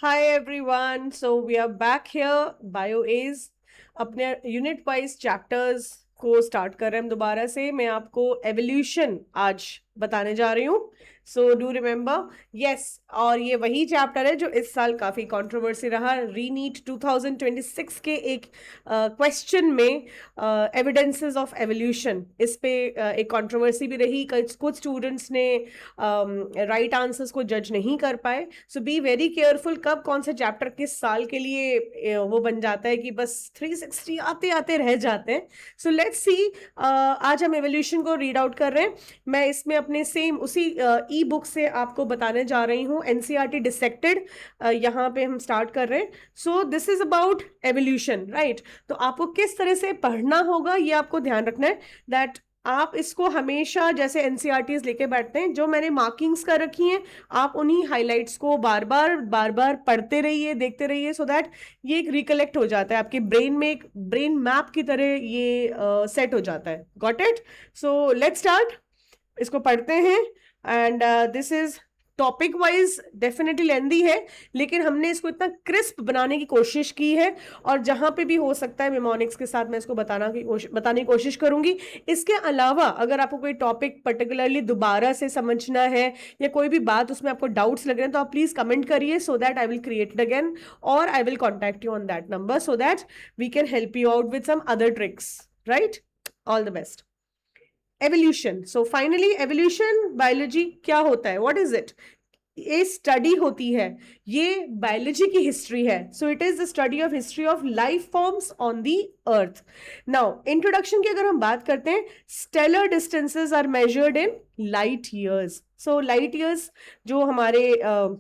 Hi everyone. So we are back here. BioAs अपने unit wise chapters को start कर रहे हैं हम दोबारा से. मैं आपको एवोल्यूशन आज बताने जा रही हूँ. So do remember. यस. और ये वही चैप्टर है जो इस साल काफी कंट्रोवर्सी रहा. रीनीट 2026 के एक क्वेश्चन में एविडेंसेस ऑफ एवोल्यूशन, इस पे एक कंट्रोवर्सी भी रही. कुछ स्टूडेंट्स ने राइट आंसर्स को जज नहीं कर पाए. सो बी वेरी केयरफुल कब कौन सा चैप्टर किस साल के लिए वो बन जाता है कि बस 360 आते आते रह जाते हैं. So let's see. आज हम एवोल्यूशन को रीड आउट कर रहे हैं. मैं इसमें अपने सेम उसी ई बुक से आपको बताने जा रही हूँ. एनसीईआरटी डिसेक्टेड यहाँ पे हम स्टार्ट कर रहे हैं. So this is about evolution, right. तो आपको किस तरह से पढ़ना होगा ये आपको ध्यान रखना है. दैट आप इसको हमेशा जैसे एनसीईआरटीज लेके बैठते हैं, जो मैंने मार्किंग्स कर रखी हैं, आप उन्हीं हाइलाइट्स को बार बार पढ़ते रहिए, देखते रहिए, सो दैट ये एक रिकलेक्ट हो जाता है आपके ब्रेन में, एक ब्रेन मैप की तरह ये सेट हो जाता है. Got it. So let's start. इसको पढ़ते हैं. And this is topic wise definitely lengthy है, लेकिन हमने इसको इतना क्रिस्प बनाने की कोशिश की है. और जहां पे भी हो सकता है मेमोनिक्स के साथ मैं इसको बताने की कोशिश करूंगी. इसके अलावा अगर आपको कोई टॉपिक पर्टिकुलरली दोबारा से समझना है या कोई भी बात उसमें आपको डाउट्स लग रहे हैं, तो आप प्लीज कमेंट करिए, so that I will create it again और I will contact you on that number, so that we can help you out with some other tricks. Right. All the best. Evolution. So finally evolution biology क्या होता है, what is it. ये study होती है, ये biology की history है. So it is the study of history of life forms on the earth. Now introduction की अगर हम बात करते हैं, stellar distances are measured in light years. So light years जो हमारे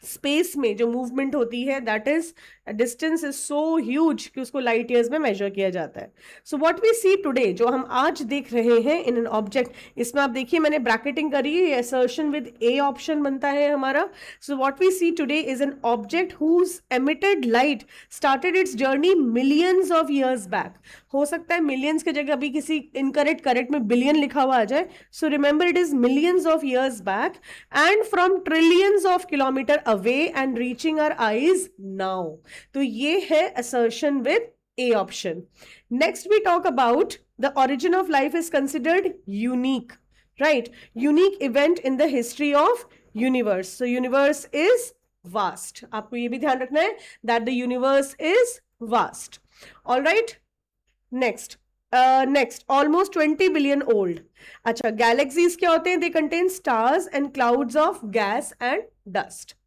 स्पेस में जो मूवमेंट होती है, that is distance is so huge कि उसको लाइट ईयर्स में मेजर किया जाता है. So what we see today, जो हम आज देख रहे हैं इन एन ऑब्जेक्ट, इसमें आप देखिए मैंने ब्रैकेटिंग करी है, असर्शन विद ए ऑप्शन बनता है हमारा. So what we see today is an object whose emitted light started its journey millions of years back. हो सकता है मिलियंस की जगह अभी किसी करेक्ट में बिलियन लिखा हुआ आ जाए. So remember it is millions of years back and from trillions of kilometre away and reaching our eyes now. तो ये है assertion with A option. Next we talk about the origin of life is considered unique, right? Unique event in the history of universe. So universe is vast. आपको ये भी ध्यान रखना है that the universe is vast. All right. Next, almost 20 billion old. अच्छा, galaxies क्या होते हैं? They contain stars and clouds of gas and dust.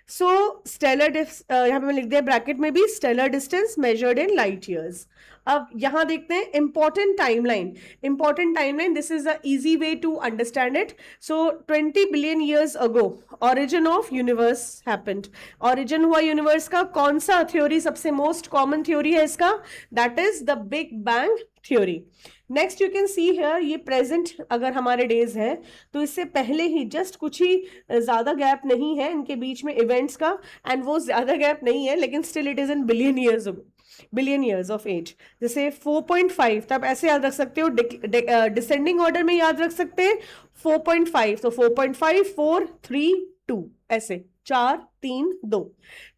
So stellar यहाँ पे मैं लिख दिया ब्रैकेट में भी, stellar distance measured in light years. अब यहां देखते हैं important timeline. This is a easy way to understand it. So 20 billion years ago origin of universe happened. Origin हुआ यूनिवर्स का. कौन सा थ्योरी सबसे मोस्ट कॉमन थ्योरी है इसका? That is the big bang theory. Next you can see here, ये present अगर हमारे डेज हैं तो इससे पहले ही जस्ट कुछ ही ज्यादा गैप नहीं है इनके बीच में इवेंट्स का, एंड वो ज्यादा गैप नहीं है, लेकिन still it is in billion years of age. जैसे 4.5, तो आप ऐसे याद रख सकते हो, डिसेंडिंग ऑर्डर में याद रख सकते हैं 4.5. तो 4.5 4 3 2 ऐसे 4 3 2.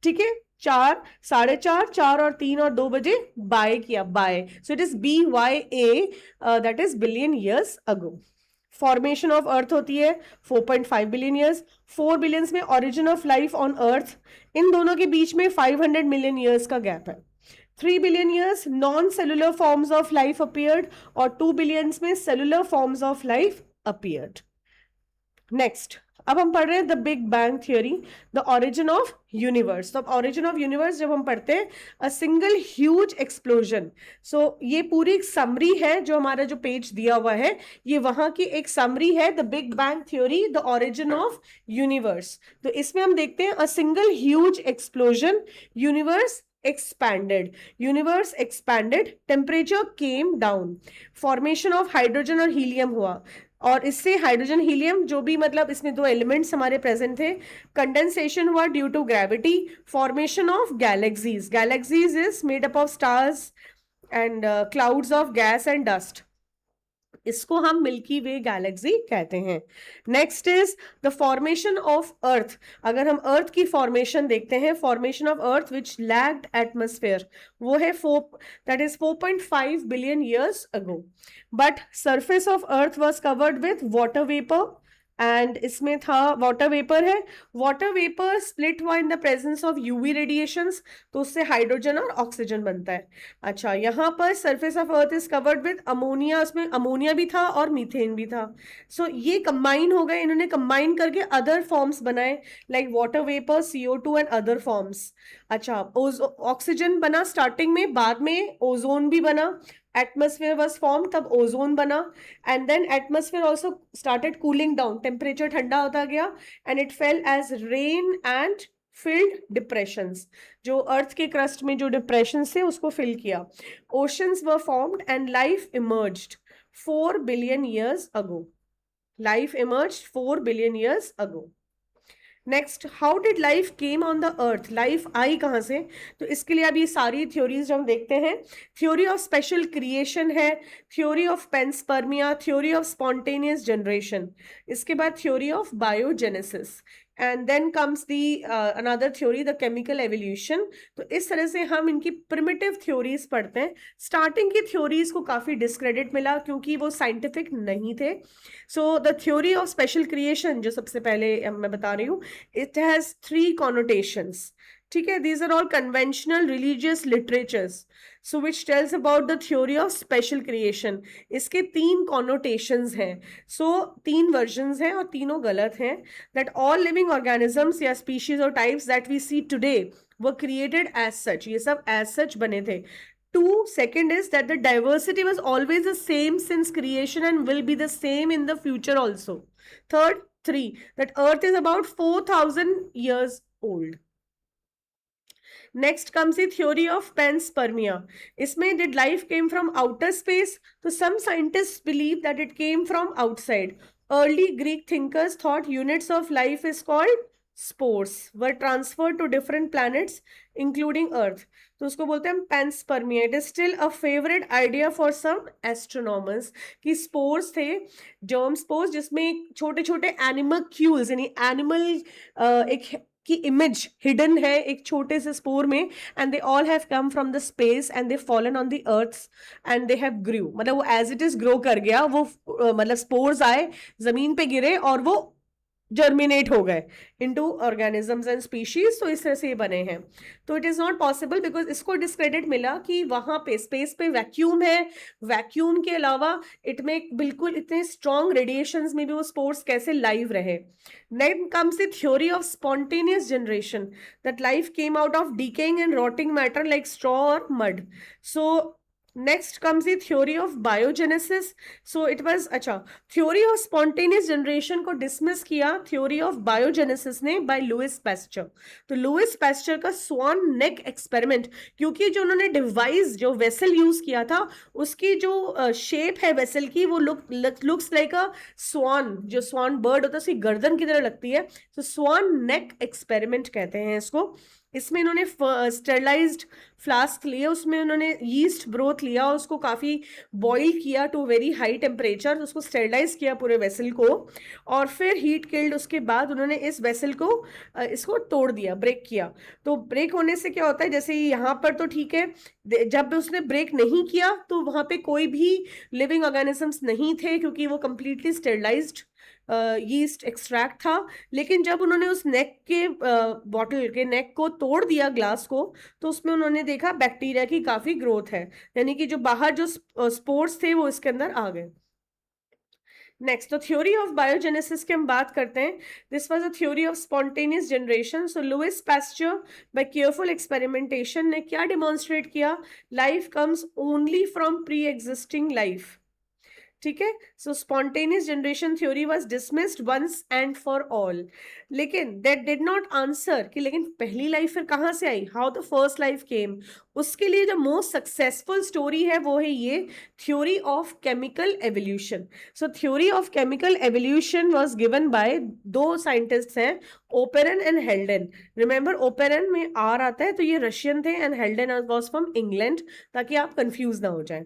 ठीक है. 4 4:30 4 और 3 और 2 बजे बाय किया, by. So it is BYA, that is billion years ago. Formation of earth होती है 4.5 बिलियन ईयर्स. 4 बिलियंस में origin of life on earth. इन दोनों के बीच में 500 मिलियन ईयर्स का गैप है. 3 billion years non cellular forms of life appeared, और 2 बिलियंस में cellular forms of life appeared. Next, अब हम पढ़ रहे हैं the big bang theory, the origin of universe. तो अब ओरिजिन ऑफ यूनिवर्स जब हम पढ़ते हैं, अ सिंगल ह्यूज एक्सप्लोजन. सो ये पूरी एक समरी है, जो हमारा जो पेज दिया हुआ है ये वहां की एक समरी है. The big bang theory, the origin of universe. तो इसमें हम देखते हैं a single huge explosion, universe expanded, temperature came down, formation of hydrogen और हीलियम हुआ, और इससे हाइड्रोजन हीलियम जो भी मतलब इसमें दो एलिमेंट्स हमारे प्रेजेंट थे, कंडेंसेशन हुआ due to gravity, formation of galaxies is made up of stars and clouds of gas and dust. इसको हम मिल्की वे गैलेक्सी कहते हैं। Next is the formation of earth. अगर हम अर्थ की फॉर्मेशन देखते हैं, formation of earth which lacked atmosphere, वो है 4.5 बिलियन ईयर्स अगो। But surface of earth was covered with water vapour, and इसमें था वाटर वेपर है, वाटर वेपर स्प्लिट हुआ in the presence of UV radiations, तो उससे हाइड्रोजन और ऑक्सीजन बनता है। अच्छा, यहाँ पर surface of earth is covered with ammonia, उसमें अमोनिया भी था और मीथेन भी था। सो ये कंबाइन हो गए, इन्होंने कंबाइन करके अदर फॉर्म्स बनाए like water vapour, CO2 and other forms. अच्छा, ऑक्सीजन बना स्टार्टिंग में, बाद में ओजोन भी बना, एटमॉस्फेयर वाज फॉर्म, तब ओजोन बना, and then atmosphere also started cooling down, temperature ठंडा होता गया, and it fell as rain and filled depressions. जो अर्थ के क्रस्ट में जो डिप्रेशन थे उसको फिल किया। Oceans were formed and life emerged 4 billion years ago. Life emerged 4 billion years ago. Next, how did life came on the earth, life I कहाँ से? तो इसके लिए अब ये सारी थ्योरीज हम देखते हैं। थ्योरी ऑफ स्पेशल क्रिएशन है, theory of panspermia, theory of spontaneous generation, इसके बाद theory of biogenesis, and then comes the another theory, the chemical evolution. तो इस तरह से हम इनकी प्रिमिटिव थ्योरीज पढ़ते हैं। स्टार्टिंग की थ्योरीज को काफी डिस्क्रेडिट मिला क्योंकि वो साइंटिफिक नहीं थे। So the theory of special creation जो सबसे पहले मैं बता रही हूँ, it has 3 connotations. ठीक है, these are all conventional religious literatures, so which tells about the theory of special creation. इसके 3 connotations हैं, so 3 versions हैं और तीनों गलत हैं। that all living organisms या species or types that we see today were created as such, ये सब as such बने थे। 2, second is that the diversity was always the same since creation and will be the same in the future also. Third, 3, that earth is about 4,000 years old. Next comes the theory of panspermia. इसमें did life came from outer space? So some scientists believe that it came from outside. Early Greek thinkers thought units of life is called spores were transferred to different planets including Earth. तो उसको बोलते हैं panspermia. It is still a favorite idea for some astronomers कि spores थे, germ spores, जिसमें छोटे छोटे animalcules यानी animal एक की इमेज हिडन है एक छोटे से स्पोर में, and they all have come from the space and they fallen on the earth and they have grew, मतलब वो एज इट इज ग्रो कर गया, वो मतलब स्पोर्स आए, जमीन पे गिरे और वो जर्मिनेट हो गए इनटू ऑर्गेनिजम्स एंड स्पीशीज। तो इस तरह से ये बने हैं। तो it is not possible because इसको डिस्क्रेडिट मिला कि वहां पे स्पेस पे वैक्यूम है, वैक्यूम के अलावा इट में बिल्कुल इतने स्ट्रॉन्ग रेडिएशंस में भी वो स्पोर्स कैसे लाइव रहे। Next comes the theory of spontaneous generation, that life came out of decaying and rotting matter like straw और mud. So next comes the theory of biogenesis. So it was अच्छा, theory of spontaneous generation को dismiss किया theory of biogenesis ने by Louis Pasteur. तो Louis Pasteur का swan neck experiment, क्योंकि जो उन्होंने डिवाइस जो वेसल यूज किया था उसकी जो शेप है वेसल की वो looks like a swan, जो swan bird होता है उसकी गर्दन की तरह लगती है, तो swan neck experiment कहते हैं इसको। इसमें इन्होंने स्टेरलाइज्ड फ्लास्क लिए, उसमें उन्होंने यीस्ट ब्रोथ लिया और उसको काफ़ी बॉईल किया टू वेरी हाई टेम्परेचर, उसको स्टेरलाइज किया पूरे वेसल को, और फिर हीट किल्ड। उसके बाद उन्होंने इस वेसल को इसको तोड़ दिया, ब्रेक किया। तो ब्रेक होने से क्या होता है, जैसे यहाँ पर तो ठीक है, जब उसने ब्रेक नहीं किया तो वहाँ पे कोई भी लिविंग ऑर्गेनिजम्स नहीं थे क्योंकि वो कंप्लीटली स्टेरलाइज्ड यीस्ट एक्सट्रैक्ट था। लेकिन जब उन्होंने उस नेक के बॉटल के नेक को तोड़ दिया ग्लास को, तो उसमें उन्होंने देखा बैक्टीरिया की काफी ग्रोथ है, यानी कि जो बाहर जो स्पोर्स थे वो इसके अंदर आ गए। नेक्स्ट, तो थ्योरी ऑफ बायोजेनेसिस की हम बात करते हैं। This was a theory of spontaneous generation. So Louis Pasteur by careful experimentation ने क्या डिमॉन्स्ट्रेट किया, life comes only from pre existing life. ठीक है, so spontaneous generation theory was dismissed once and for all. लेकिन that did not answer कि लेकिन पहली life फिर कहाँ से आई, how the first life came. उसके लिए जो मोस्ट सक्सेसफुल स्टोरी है वो है ये theory of chemical evolution. So theory of chemical evolution was given by 2 scientist हैं, Oparin and Haldane. Remember Oparin में आर आता है तो ये रशियन थे, and Haldane was from England, ताकि आप कंफ्यूज ना हो जाए।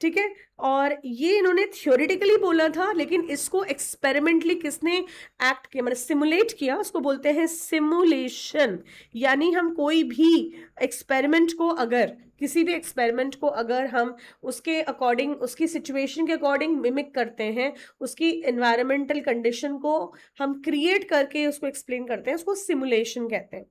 ठीक है, और ये इन्होंने थियोरिटिकली बोला था, लेकिन इसको एक्सपेरिमेंटली किसने एक्ट किया, मतलब सिमुलेट किया, उसको बोलते हैं सिमुलेशन। यानी हम कोई भी एक्सपेरिमेंट को अगर किसी भी एक्सपेरिमेंट को अगर हम उसके अकॉर्डिंग, उसकी सिचुएशन के अकॉर्डिंग मिमिक करते हैं, उसकी एनवायरमेंटल कंडीशन को हम क्रिएट करके उसको एक्सप्लेन करते हैं, उसको सिमुलेशन कहते हैं।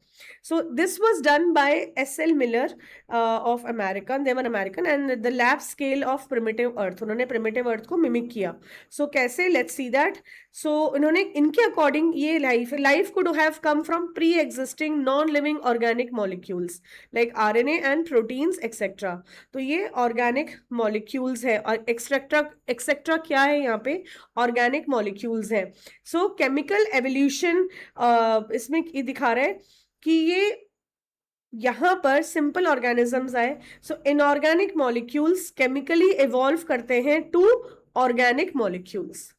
So this was done by S L. Miller of American, they were American, and the lab scale of primitive earth, उन्होंने प्रिमिटिव अर्थ को मिमिक किया। सो कैसे, लेट्स सी दैट। सो इन्होंने इनके अकॉर्डिंग ये life could have come from pre existing non living organic molecules like RNA and proteins etcetera. तो ये organic molecules है, और एक्सेट्रा एक्सेट्रा क्या है यहाँ पे, ऑर्गेनिक मॉलिक्यूल्स है। सो केमिकल एवोल्यूशन इसमें ये दिखा रहा है कि ये यहां पर सिंपल ऑर्गेनिजम्स आए। So inorganic molecules chemically evolve करते हैं to organic molecules.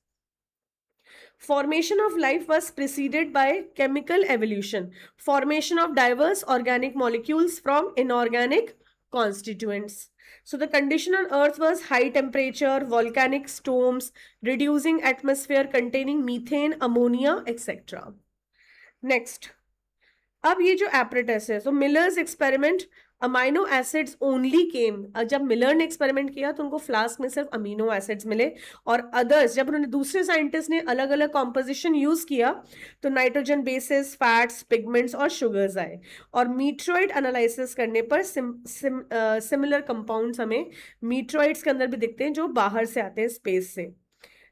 Formation of life was preceded by chemical evolution, formation of diverse organic molecules from inorganic constituents. So the condition on earth was high temperature, volcanic storms, reducing atmosphere containing methane, ammonia, etc. Next, अब ये जो apparatus है, तो millers experiment, amino acids only came. जब Miller ने experiment किया तो उनको फ्लास्क में सिर्फ अमीनो एसिड्स मिले, और अदर्स जब उन्होंने दूसरे साइंटिस्ट ने अलग अलग कॉम्पोजिशन यूज किया तो नाइट्रोजन बेसिस, फैट्स, पिगमेंट्स और शुगर्स आए। और मीट्रोइड एनालिसिस करने पर सिमिलर कंपाउंड्स हमें मीट्रोइड्स के अंदर भी दिखते हैं जो बाहर से आते हैं स्पेस से,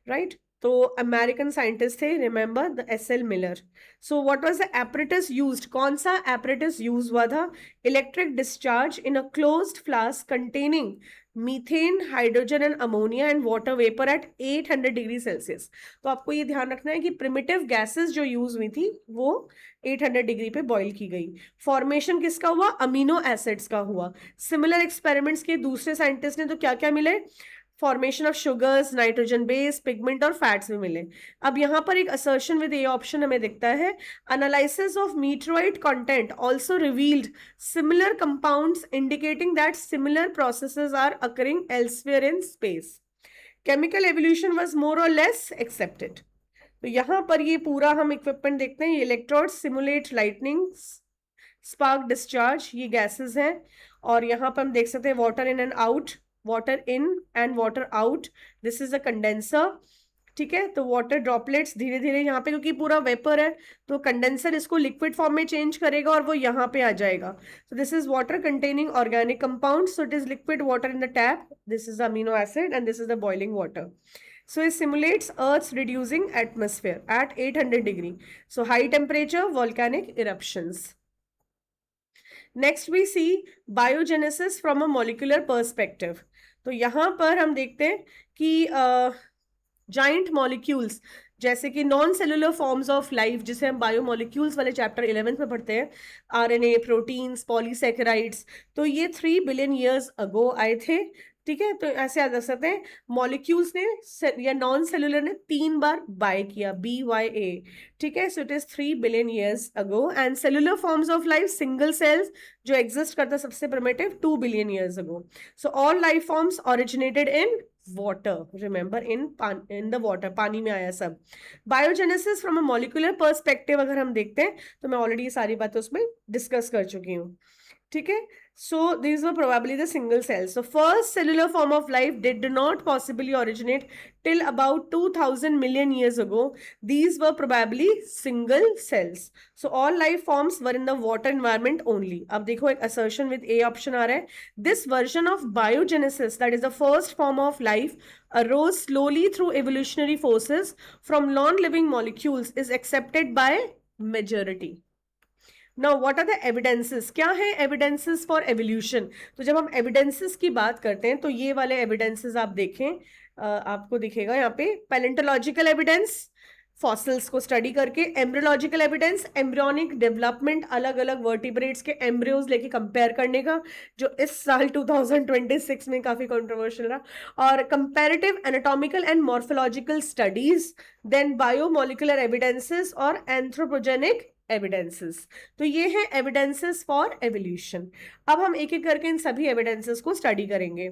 राइट। तो अमेरिकन साइंटिस्ट थे, remember, the SL. Miller. So what was the apparatus used, कौन सा एपरेटस यूज हुआ था, electric discharge in a closed flask containing methane, hydrogen and ammonia and water vapour eight 800 degree Celsius. तो आपको ये ध्यान रखना है कि प्रिमिटिव गैसेस जो यूज हुई थी वो 800 डिग्री पे बॉईल की गई। फॉर्मेशन किसका हुआ, अमीनो एसिड्स का हुआ। सिमिलर एक्सपेरिमेंट्स के दूसरे साइंटिस्ट ने तो क्या क्या मिले, formation of sugars, nitrogen base, pigment और फैट्स भी मिले। अब यहाँ पर एक असर्शन विद ए ऑप्शन हमें दिखता है, analysis of meteoroid content also revealed similar compounds indicating that similar processes are occurring elsewhere in space. Chemical evolution was more और लेस एक्सेप्टेड। तो यहाँ पर ये पूरा हम इक्विपमेंट देखते हैं, ये electrode simulate lightning, spark discharge, ये गैसेस हैं। और यहाँ पर हम देख सकते हैं water in and out, water in and water out, this is a condenser, ठीक है। तो वाटर ड्रॉपलेट्स धीरे धीरे यहाँ पे, क्योंकि पूरा वेपर है तो कंडेंसर इसको लिक्विड फॉर्म में चेंज करेगा और वो यहाँ पे आ जाएगा। सो this is water containing organic compound, so it is liquid water in the tap, this is amino acid and this is the boiling water. So it simulates Earth's reducing atmosphere at 800 degree. So high temperature volcanic eruptions. Next we see biogenesis from a molecular perspective. तो यहाँ पर हम देखते हैं कि giant molecules जैसे कि non cellular forms of life, जिसे हम बायोमोलिक्यूल्स वाले चैप्टर 11 में पढ़ते हैं, आरएनए, प्रोटीन्स, पॉलीसेकेराइड्स, तो ये 3 बिलियन ईयर्स अगो आए थे, ठीक है। तो ऐसे याद रख सकते हैं, मॉलिक्यूल्स ने या नॉन सेलुलर ने 3 बार बाय किया, BYA, ठीक है। So it is 3 billion years ago, and cellular forms of life, single cells जो एग्जिस्ट करता सबसे primitive, 2 billion years ago. So all life forms originated in water, remember, in the water, पानी में आया सब. Biogenesis from a molecular perspective अगर हम देखते हैं तो मैं ऑलरेडी ये सारी बातें उसमें डिस्कस कर चुकी हूँ, ठीक है. So these were probably the single cells. So first cellular form of life did not possibly originate till about 2000 million years ago. These were probably single cells. So all life forms were in the water environment only. अब देखो एक assertion with A option आ रहा है. This version of biogenesis, that is the first form of life, arose slowly through evolutionary forces from non-living molecules, is accepted by majority. Now what are the evidences, क्या है evidences for evolution. तो जब हम evidences की बात करते हैं तो ये वाले एविडेंसेस आप देखें, आपको दिखेगा यहाँ पे पैलेंटोलॉजिकल एविडेंस, फॉसिल्स को स्टडी करके, एम्ब्रियोलॉजिकल एविडेंस, एम्ब्रियोनिक डेवलपमेंट, अलग अलग वर्टिब्रेट्स के एम्ब्रियोज लेके कंपेयर करने का, जो इस साल 2026 में काफी कंट्रोवर्शियल रहा, और comparative anatomical and morphological studies, then biomolecular evidences और एंथ्रोपोजेनिक एविडेंसेस. तो ये है एविडेंसेस फॉर एवोल्यूशन. अब हम एक एक करके इन सभी एविडेंसेस को स्टडी करेंगे.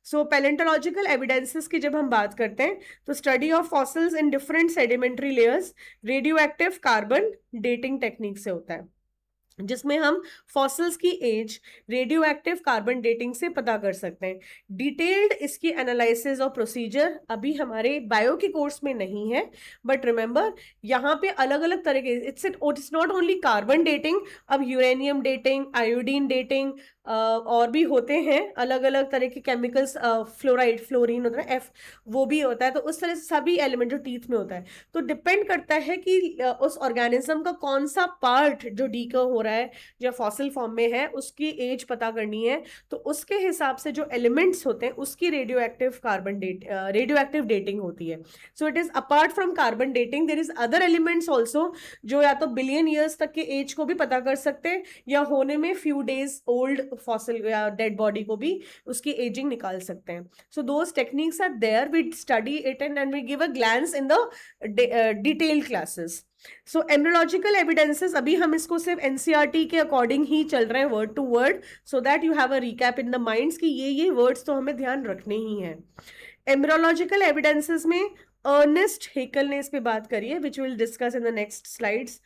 सो पैलेंटोलॉजिकल एविडेंसेस की जब हम बात करते हैं तो study of fossils in different sedimentary layers radioactive carbon dating technique से होता है, जिसमें हम फॉसिल्स की age radioactive carbon dating से पता कर सकते हैं। डिटेल्ड इसकी एनालिसिस और प्रोसीजर अभी हमारे बायो के कोर्स में नहीं है, बट रिमेंबर यहाँ पे अलग अलग तरह के it's not only carbon dating, अब यूरेनियम डेटिंग, आयोडीन डेटिंग और भी होते हैं अलग अलग तरह के केमिकल्स, फ्लोराइड फ्लोरीन होता है एफ, वो भी होता है। तो उस तरह से सभी एलिमेंट जो टीथ में होता है, तो डिपेंड करता है कि उस ऑर्गेनिज्म का कौन सा पार्ट जो डीकर हो रहा है या फॉसिल फॉर्म में है उसकी एज पता करनी है, तो उसके हिसाब से जो एलिमेंट्स होते हैं उसकी रेडियो एक्टिव डेटिंग होती है। So it is apart from carbon dating there is other elements also जो या तो बिलियन ईयर्स तक के एज को भी पता कर सकते हैं या होने में फ्यू डेज ओल्ड फॉसिल या डेड बॉडी को भी उसकी एजिंग निकाल सकते हैं। So those techniques are there, we study it and we give a glance in the detail classes. So embryological evidences अभी हम इसको सिर्फ एनसीईआरटी के अकॉर्डिंग ही चल रहे हैं word to word, so that you have a recap in the minds कि ये वर्ड्स तो हमें ध्यान रखने ही हैं। एम्ब्रियोलॉजिकल एविडेंसेस में अर्नेस्ट हेकल ने इस पे बात करी है, which will discuss in the next slides.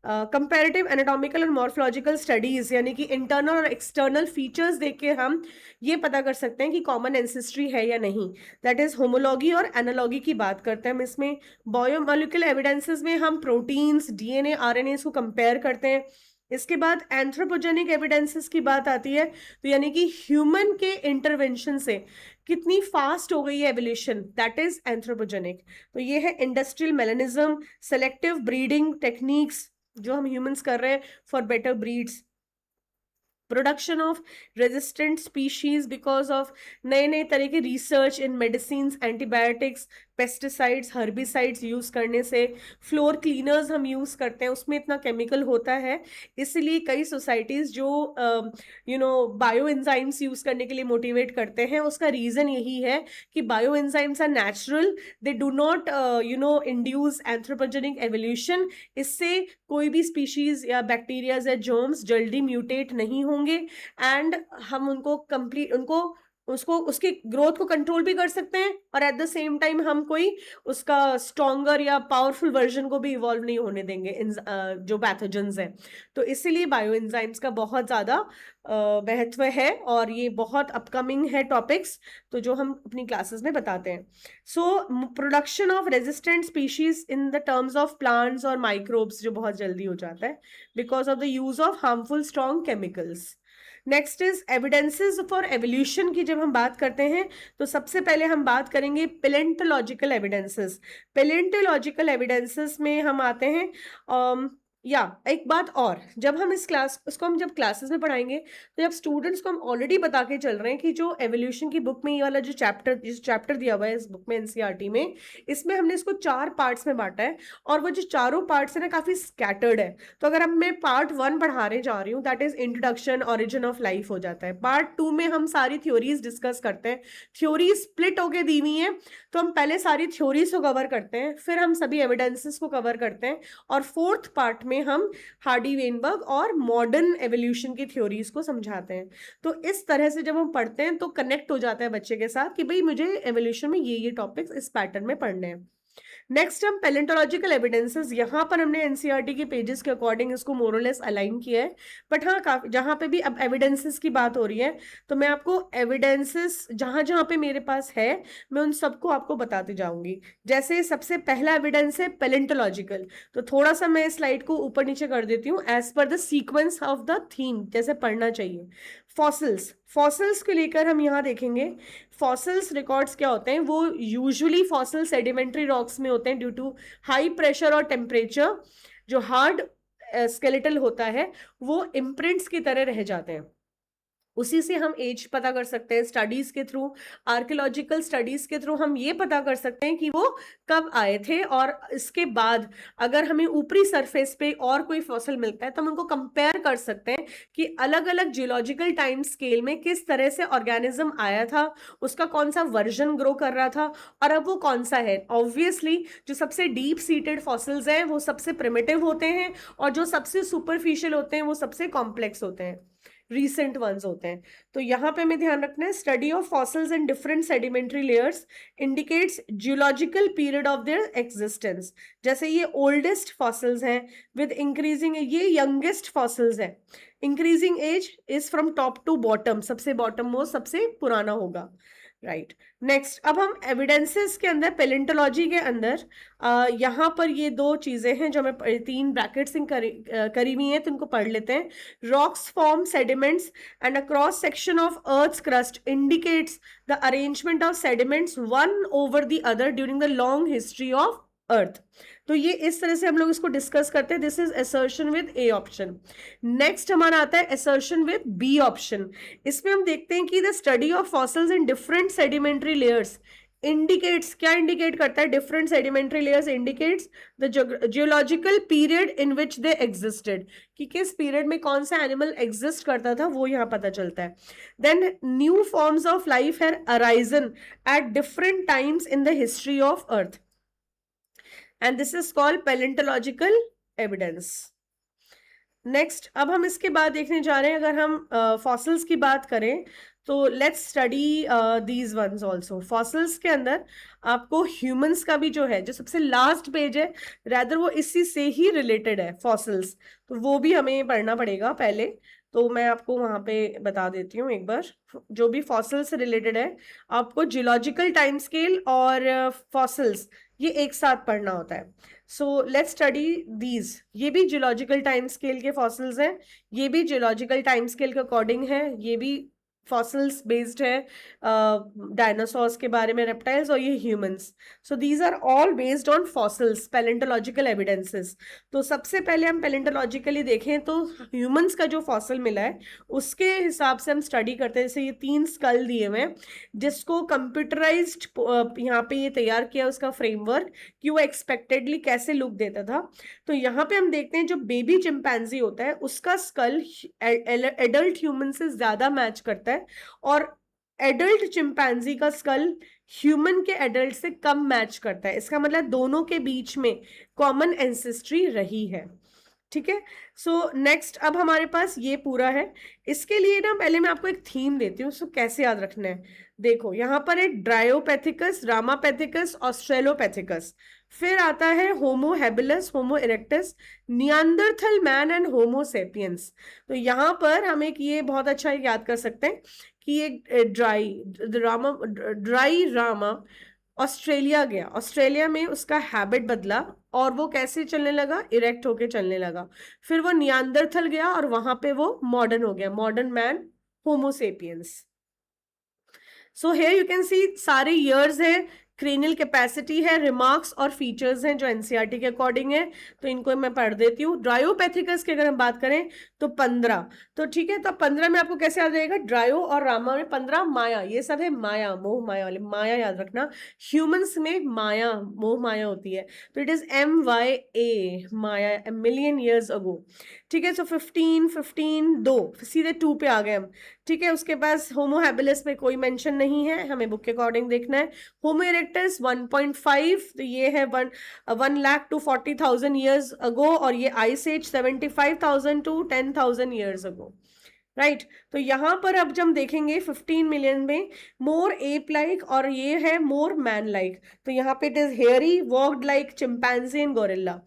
Comparative anatomical और मॉर्फोलॉजिकल स्टडीज यानी कि इंटरनल और एक्सटर्नल फीचर्स देख के हम ये पता कर सकते हैं कि कॉमन एंसेस्ट्री है या नहीं, दैट इज होमोलॉगी और एनालॉगी की बात करते हैं हम इसमें। बायोमोलिकुलर एविडेंसेस में हम प्रोटीन्स, डीएनए, आरएनए को कंपेयर करते हैं। इसके बाद एंथ्रोपोजेनिक एविडेंसेस की बात आती है, तो यानी कि ह्यूमन के इंटरवेंशन से कितनी फास्ट हो गई है एवोल्यूशन, दैट इज एंथ्रोपोजेनिक। तो ये है industrial melanism, selective breeding techniques जो हम ह्यूमंस कर रहे हैं for better breeds, production of resistant species because of नए नए तरह के रिसर्च इन medicine, antibiotics, pesticides, herbicides use करने से। फ्लोर क्लीनर्स हम यूज करते हैं उसमें इतना केमिकल होता है, इसलिए कई सोसाइटीज जो बायो एंजाइम्स यूज करने के लिए मोटिवेट करते हैं, उसका रीजन यही है कि bio enzymes are natural, they do not induce anthropogenic evolution. इससे कोई भी स्पीशीज या बैक्टीरियाज या जर्म्स जल्दी म्यूटेट नहीं होंगे एंड हम उसकी ग्रोथ को कंट्रोल भी कर सकते हैं और एट द सेम टाइम हम कोई उसका स्ट्रॉन्गर या पावरफुल वर्जन को भी इवॉल्व नहीं होने देंगे जो पैथोजेंस हैं। तो इसीलिए बायो एंजाइम्स का बहुत ज़्यादा महत्व है और ये बहुत अपकमिंग है टॉपिक्स, तो जो हम अपनी क्लासेस में बताते हैं। So production of resistant species in the terms of plants और माइक्रोब्स जो बहुत जल्दी हो जाता है because of the use of harmful strong chemicals. Next is evidences for evolution की जब हम बात करते हैं तो सबसे पहले हम बात करेंगे पेलेंटोलॉजिकल एविडेंसेस। पेलेंटोलॉजिकल एविडेंसेस में हम आते हैं एक बात और, जब हम उसको हम जब क्लासेस में पढ़ाएंगे तो जब स्टूडेंट्स को हम ऑलरेडी बता के चल रहे हैं कि जो एवोल्यूशन की बुक में ये वाला जो चैप्टर दिया हुआ है इस बुक में एनसीईआरटी में, इसमें हमने इसको 4 पार्ट्स में बांटा है और वो जो चारों पार्ट्स है ना काफी स्कैटर्ड है। तो अगर हम मैं पार्ट 1 पढ़ाने जा रही हूँ that is introduction origin of life हो जाता है, पार्ट 2 में हम सारी थ्योरीज डिस्कस करते हैं, थ्योरी स्प्लिट होके दी हुई है तो हम पहले सारी थ्योरीज को कवर करते हैं, फिर हम सभी एविडेंसेस को कवर करते हैं और 4th पार्ट में हम हार्डी वेनबर्ग और मॉडर्न एवोल्यूशन की थ्योरीज को समझाते हैं। तो इस तरह से जब हम पढ़ते हैं तो कनेक्ट हो जाता है बच्चे के साथ कि भाई मुझे एवोल्यूशन में ये टॉपिक्स इस पैटर्न में पढ़ने हैं। नेक्स्ट हम पेलेंटोलॉजिकल एविडेंसेस, यहाँ पर हमने एनसीईआरटी के पेजेस के अकॉर्डिंग इसको मोरलेस अलाइन किया है, बट हाँ जहाँ पे भी अब एविडेंसेस की बात हो रही है तो मैं आपको एविडेंसेस जहाँ जहाँ पे मेरे पास है मैं उन सबको आपको बताती जाऊंगी। जैसे सबसे पहला एविडेंस है पेलेंटोलॉजिकल, तो थोड़ा सा मैं स्लाइड को ऊपर नीचे कर देती हूँ as per the sequence of the theme जैसे पढ़ना चाहिए। फॉसिल्स को लेकर हम यहाँ देखेंगे। फॉसिल्स रिकॉर्ड्स क्या होते हैं, वो यूजुअली फॉसिल सेडिमेंट्री रॉक्स में होते हैं ड्यू टू हाई प्रेशर और टेम्परेचर। जो हार्ड स्केलेटल होता है वो इम्प्रिंट्स की तरह रह जाते हैं, उसी से हम एज पता कर सकते हैं। स्टडीज के थ्रू, आर्कियोलॉजिकल स्टडीज के थ्रू हम ये पता कर सकते हैं कि वो कब आए थे, और इसके बाद अगर हमें ऊपरी सरफेस पे और कोई फॉसिल मिलता है तो हम उनको कंपेयर कर सकते हैं कि अलग अलग जियोलॉजिकल टाइम स्केल में किस तरह से ऑर्गेनिज्म आया था, उसका कौन सा वर्जन ग्रो कर रहा था और अब वो कौन सा है। ऑब्वियसली जो सबसे डीप सीटेड फॉसिल्स हैं वो सबसे प्रिमिटिव होते हैं और जो सबसे सुपरफिशियल होते हैं वो सबसे कॉम्प्लेक्स होते हैं। रीसेंट वंस होते हैं। तो यहाँ पे हमें ध्यान रखना है, study of fossils in different sedimentary layers indicates geological period of their existence. जैसे ये ओल्डेस्ट फॉसिल्स हैं विद इंक्रीजिंग, ये यंगेस्ट फॉसिल्स है, increasing age is from top to bottom, सबसे बॉटम मोस्ट सबसे पुराना होगा, राइट। नेक्स्ट, अब हम एविडेंसेस के अंदर, पेलेंटोलॉजी के अंदर यहाँ पर ये दो चीजें हैं जो हमें तीन ब्रैकेट्स करी हुई हैं, तो इनको पढ़ लेते हैं। Rocks form sediments and a cross section of earth's crust indicates the arrangement of sediments one over the other during the long history of earth. तो ये इस तरह से हम लोग इसको डिस्कस करते हैं। This is assertion with A option. Next हमारा आता है असर्शन विद बी ऑप्शन। इसमें हम देखते हैं कि the study of fossils in different sedimentary layers indicates, क्या इंडिकेट करता है? Different sedimentary layers indicates the geological period in which they existed, कि किस पीरियड में कौन सा एनिमल एग्जिस्ट करता था वो यहाँ पता चलता है। Then new forms of life have arisen at different times in the history of earth and this is called paleontological evidence. Next, अब हम इसके बाद देखने जा रहे हैं, अगर हम फॉसिल्स की बात करें तो let's study these once also. Fossils के अंदर आपको ह्यूमंस का भी जो है, जो सबसे लास्ट पेज है, रैदर वो इसी से ही रिलेटेड है फॉसिल्स, तो वो भी हमें पढ़ना पड़ेगा पहले। तो मैं आपको वहां पे बता देती हूँ एक बार, जो भी फॉसिल से रिलेटेड है आपको जियोलॉजिकल टाइम स्केल और फॉसिल्स ये एक साथ पढ़ना होता है। So let's study these. ये भी जियोलॉजिकल टाइम स्केल के फॉसिल्स हैं, ये भी जियोलॉजिकल टाइम स्केल के अकॉर्डिंग है, ये भी फॉसिल्स बेस्ड है डायनासोर्स के बारे में, रेप्टाइल्स, और ये humans. So these are all based on fossils, palaeontological evidences. तो सबसे पहले हम पैलेंटोलॉजिकली देखें तो ह्यूमंस का जो फॉसिल मिला है उसके हिसाब से हम स्टडी करते हैं। जैसे ये 3 स्कल दिए हुए हैं जिसको कंप्यूटराइज्ड यहाँ पे ये तैयार किया उसका फ्रेमवर्क कि वो एक्सपेक्टेडली कैसे लुक देता था। तो यहाँ पे हम देखते हैं जो बेबी चिंपैंजी होता है उसका स्कल एडल्ट ह्यूमन से ज्यादा मैच करता है, और एडल्ट चिंपैंजी का स्कल ह्यूमन के एडल्ट से कम मैच करता है। इसका मतलब दोनों के बीच में कॉमन एंसेस्ट्री रही है, ठीक है। सो नेक्स्ट, अब हमारे पास ये पूरा है। इसके लिए ना पहले मैं आपको एक थीम देती हूँ, उसको कैसे याद रखना है। देखो यहाँ पर है ड्रायोपैथिकस, रामापैथिकस, ऑस्ट्रेलोपैथिकस, फिर आता है Homo habilis, Homo erectus, Neanderthal man and Homo sapiens. तो यहाँ पर हम एक ये बहुत अच्छा याद कर सकते हैं कि ये ड्राई रामा ऑस्ट्रेलिया गया, ऑस्ट्रेलिया में उसका हैबिट बदला और वो कैसे चलने लगा? इरेक्ट होके चलने लगा। फिर वो नियांदरथल गया और वहां पे वो मॉडर्न हो गया, modern man, homo sapiens. So here you can सी सारे ईयर्स है, क्रेनियल कैपेसिटी है, रिमार्क्स और फीचर्स हैं जो एनसीईआरटी के अकॉर्डिंग है, तो इनको मैं पढ़ देती हूँ। ड्रायोपैथिकस की अगर हम बात करें तो 15, तो ठीक है। तो 15 में आपको कैसे याद रहेगा? ड्रायो और रामा में 15, माया, ये सब है माया, मोह माया वाले, माया याद रखना। ह्यूमंस में माया, मोह माया होती है, तो it is MYA, Maya, a million years ago, ठीक है। सो 15 2 सीधे 2 पे आ गए हम, ठीक है। उसके पास होमो हैबिलिस में कोई मेंशन नहीं है, हमें बुक के अकॉर्डिंग देखना है। होमो इरेक्टस 1.5, तो ये है 1 लाख to 40,000 ईयर्स अगो, और ये ice age 75,000 to 10,000 years ago, right. तो यहाँ पर अब जब हम देखेंगे 15 मिलियन में मोर एप लाइक और ये है मोर मैन लाइक, तो यहाँ पे it is hairy, walked like chimpanzee and gorilla.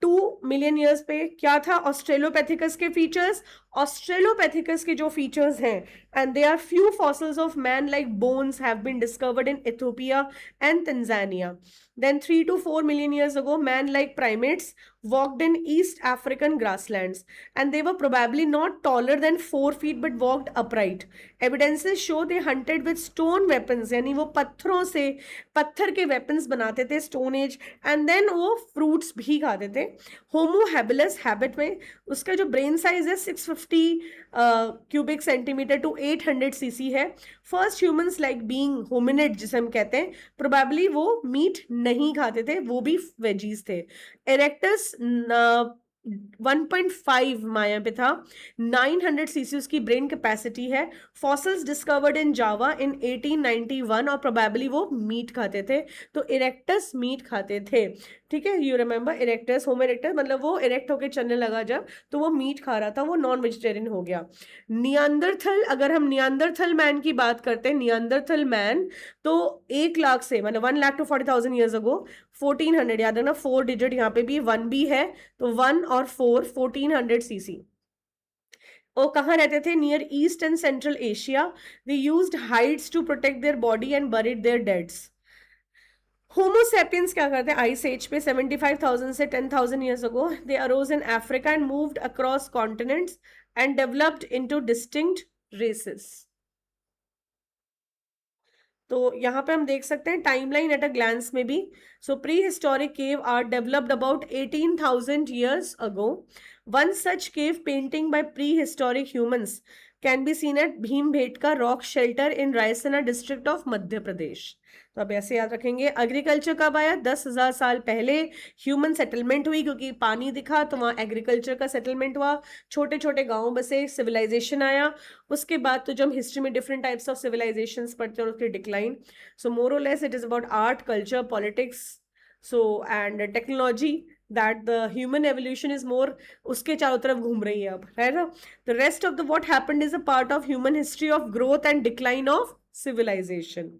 2 million years पे क्या था? ऑस्ट्रेलोपैथिकस के फीचर्स, ऑस्ट्रेलोपैथिकस के जो फीचर्स हैं, and there are few fossils of man like bones have been discovered in Ethiopia and Tanzania. Then 3 to 4 million years ago, man-like primates walked in East African grasslands, and they were probably not taller than 4 feet but walked upright. Evidences show they hunted with stone weapons, यानी वो पत्थरों से, पत्थर के weapons बनाते थे stone age, and then वो fruits भी खाते थे। Homo habilis habit में उसका जो brain size है 650 cubic centimeter to 800 cc है। First humans like being hominid जिसे हम कहते हैं, probably वो meat नहीं खाते थे, वो भी वेजीज थे। इरेक्टस 1.5 माया पे था। 900 सीसी उसकी ब्रेन कैपेसिटी है। फॉसिल्स डिस्कवर्ड इन जावा इन 1891 और प्रोबेबली वो मीट खाते थे। तो इरेक्टस मीट खाते थे। ठीक है, you remember erectus, homo erectus, मतलब वो इरेक्ट होके चलने लगा जब, तो वो मीट खा रहा था, वो नॉन वेजिटेरियन हो गया। नियांदरथल, अगर हम नियांदरथल मैन की बात करते हैं, नियांदरथल मैन, तो 1 लाख से, मतलब 1 लाख to 40,000 ईयर्स अगो 1400, याद रखना 4 डिजिट यहाँ पे भी 1 भी है, तो 1 और 4, 1400 सीसी। वो कहाँ रहते थे? Near East and Central Asia. They used hides to protect their body and buried their deads. Homo sapiens क्या करते हैं आइस एज पे? 75,000 से 10,000 years ago they arose in Africa and moved across continents and developed into distinct races. तो यहाँ पे हम देख सकते हैं टाइमलाइन एट अ ग्लैंस में भी। So prehistoric cave are developed about 18,000 years ago. One such cave painting by prehistoric humans can be seen at Bhimbetka rock shelter in Raisen district of Madhya Pradesh. तो अब ऐसे याद रखेंगे। एग्रीकल्चर कब आया? 10,000 साल पहले ह्यूमन सेटलमेंट हुई, क्योंकि पानी दिखा तो वहाँ एग्रीकल्चर का सेटलमेंट हुआ, छोटे छोटे गाँव बसे, सिविलाइजेशन आया। उसके बाद तो जब हिस्ट्री में डिफरेंट टाइप्स ऑफ सिविलाइजेशंस पढ़ते हैं और उसकी डिक्लाइन, सो मोर और less it is about art, culture, politics, so and technology, that the human evolution is more उसके चारों तरफ घूम रही है अब, है ना। The rest of the what happened is a part of human history of growth and decline of civilisation.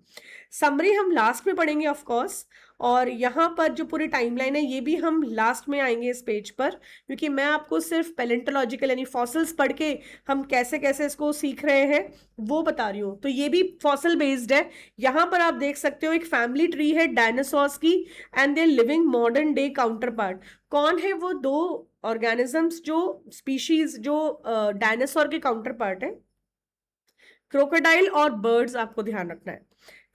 Summary हम लास्ट में पढ़ेंगे ऑफ कोर्स, और यहाँ पर जो पूरी टाइमलाइन है ये भी हम लास्ट में आएंगे इस पेज पर, क्योंकि मैं आपको सिर्फ पैलेंटोलॉजिकल यानी फॉसिल्स पढ़ के हम कैसे कैसे इसको सीख रहे हैं वो बता रही हूँ। तो ये भी फॉसिल बेस्ड है। यहाँ पर आप देख सकते हो एक फैमिली ट्री है डायनासोर्स की and their living modern day counterpart. कौन है वो दो ऑर्गेनिजम्स जो स्पीशीज जो डायनासोर के काउंटर पार्ट है? क्रोकोडाइल और बर्ड्स, आपको ध्यान रखना है।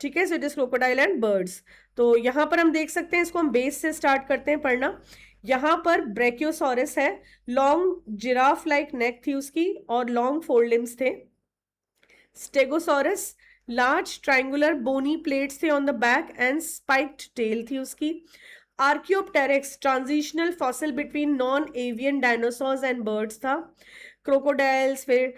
ठीक है, so it is crocodile and birds. तो यहां पर हम देख सकते हैं, इसको हम बेस से स्टार्ट करते हैं पढ़ना। यहां पर ब्रेकियोसॉरस है, लॉन्ग जिराफ लाइक नेक थी उसकी और लॉन्ग फोरलिम्स थे। Stegosaurus, large triangular bony plates थे on the back and spiked tail थी उसकी। Archaeopteryx, transitional fossil between non avian dinosaurs and birds था। क्रोकोडाइल्स, फिर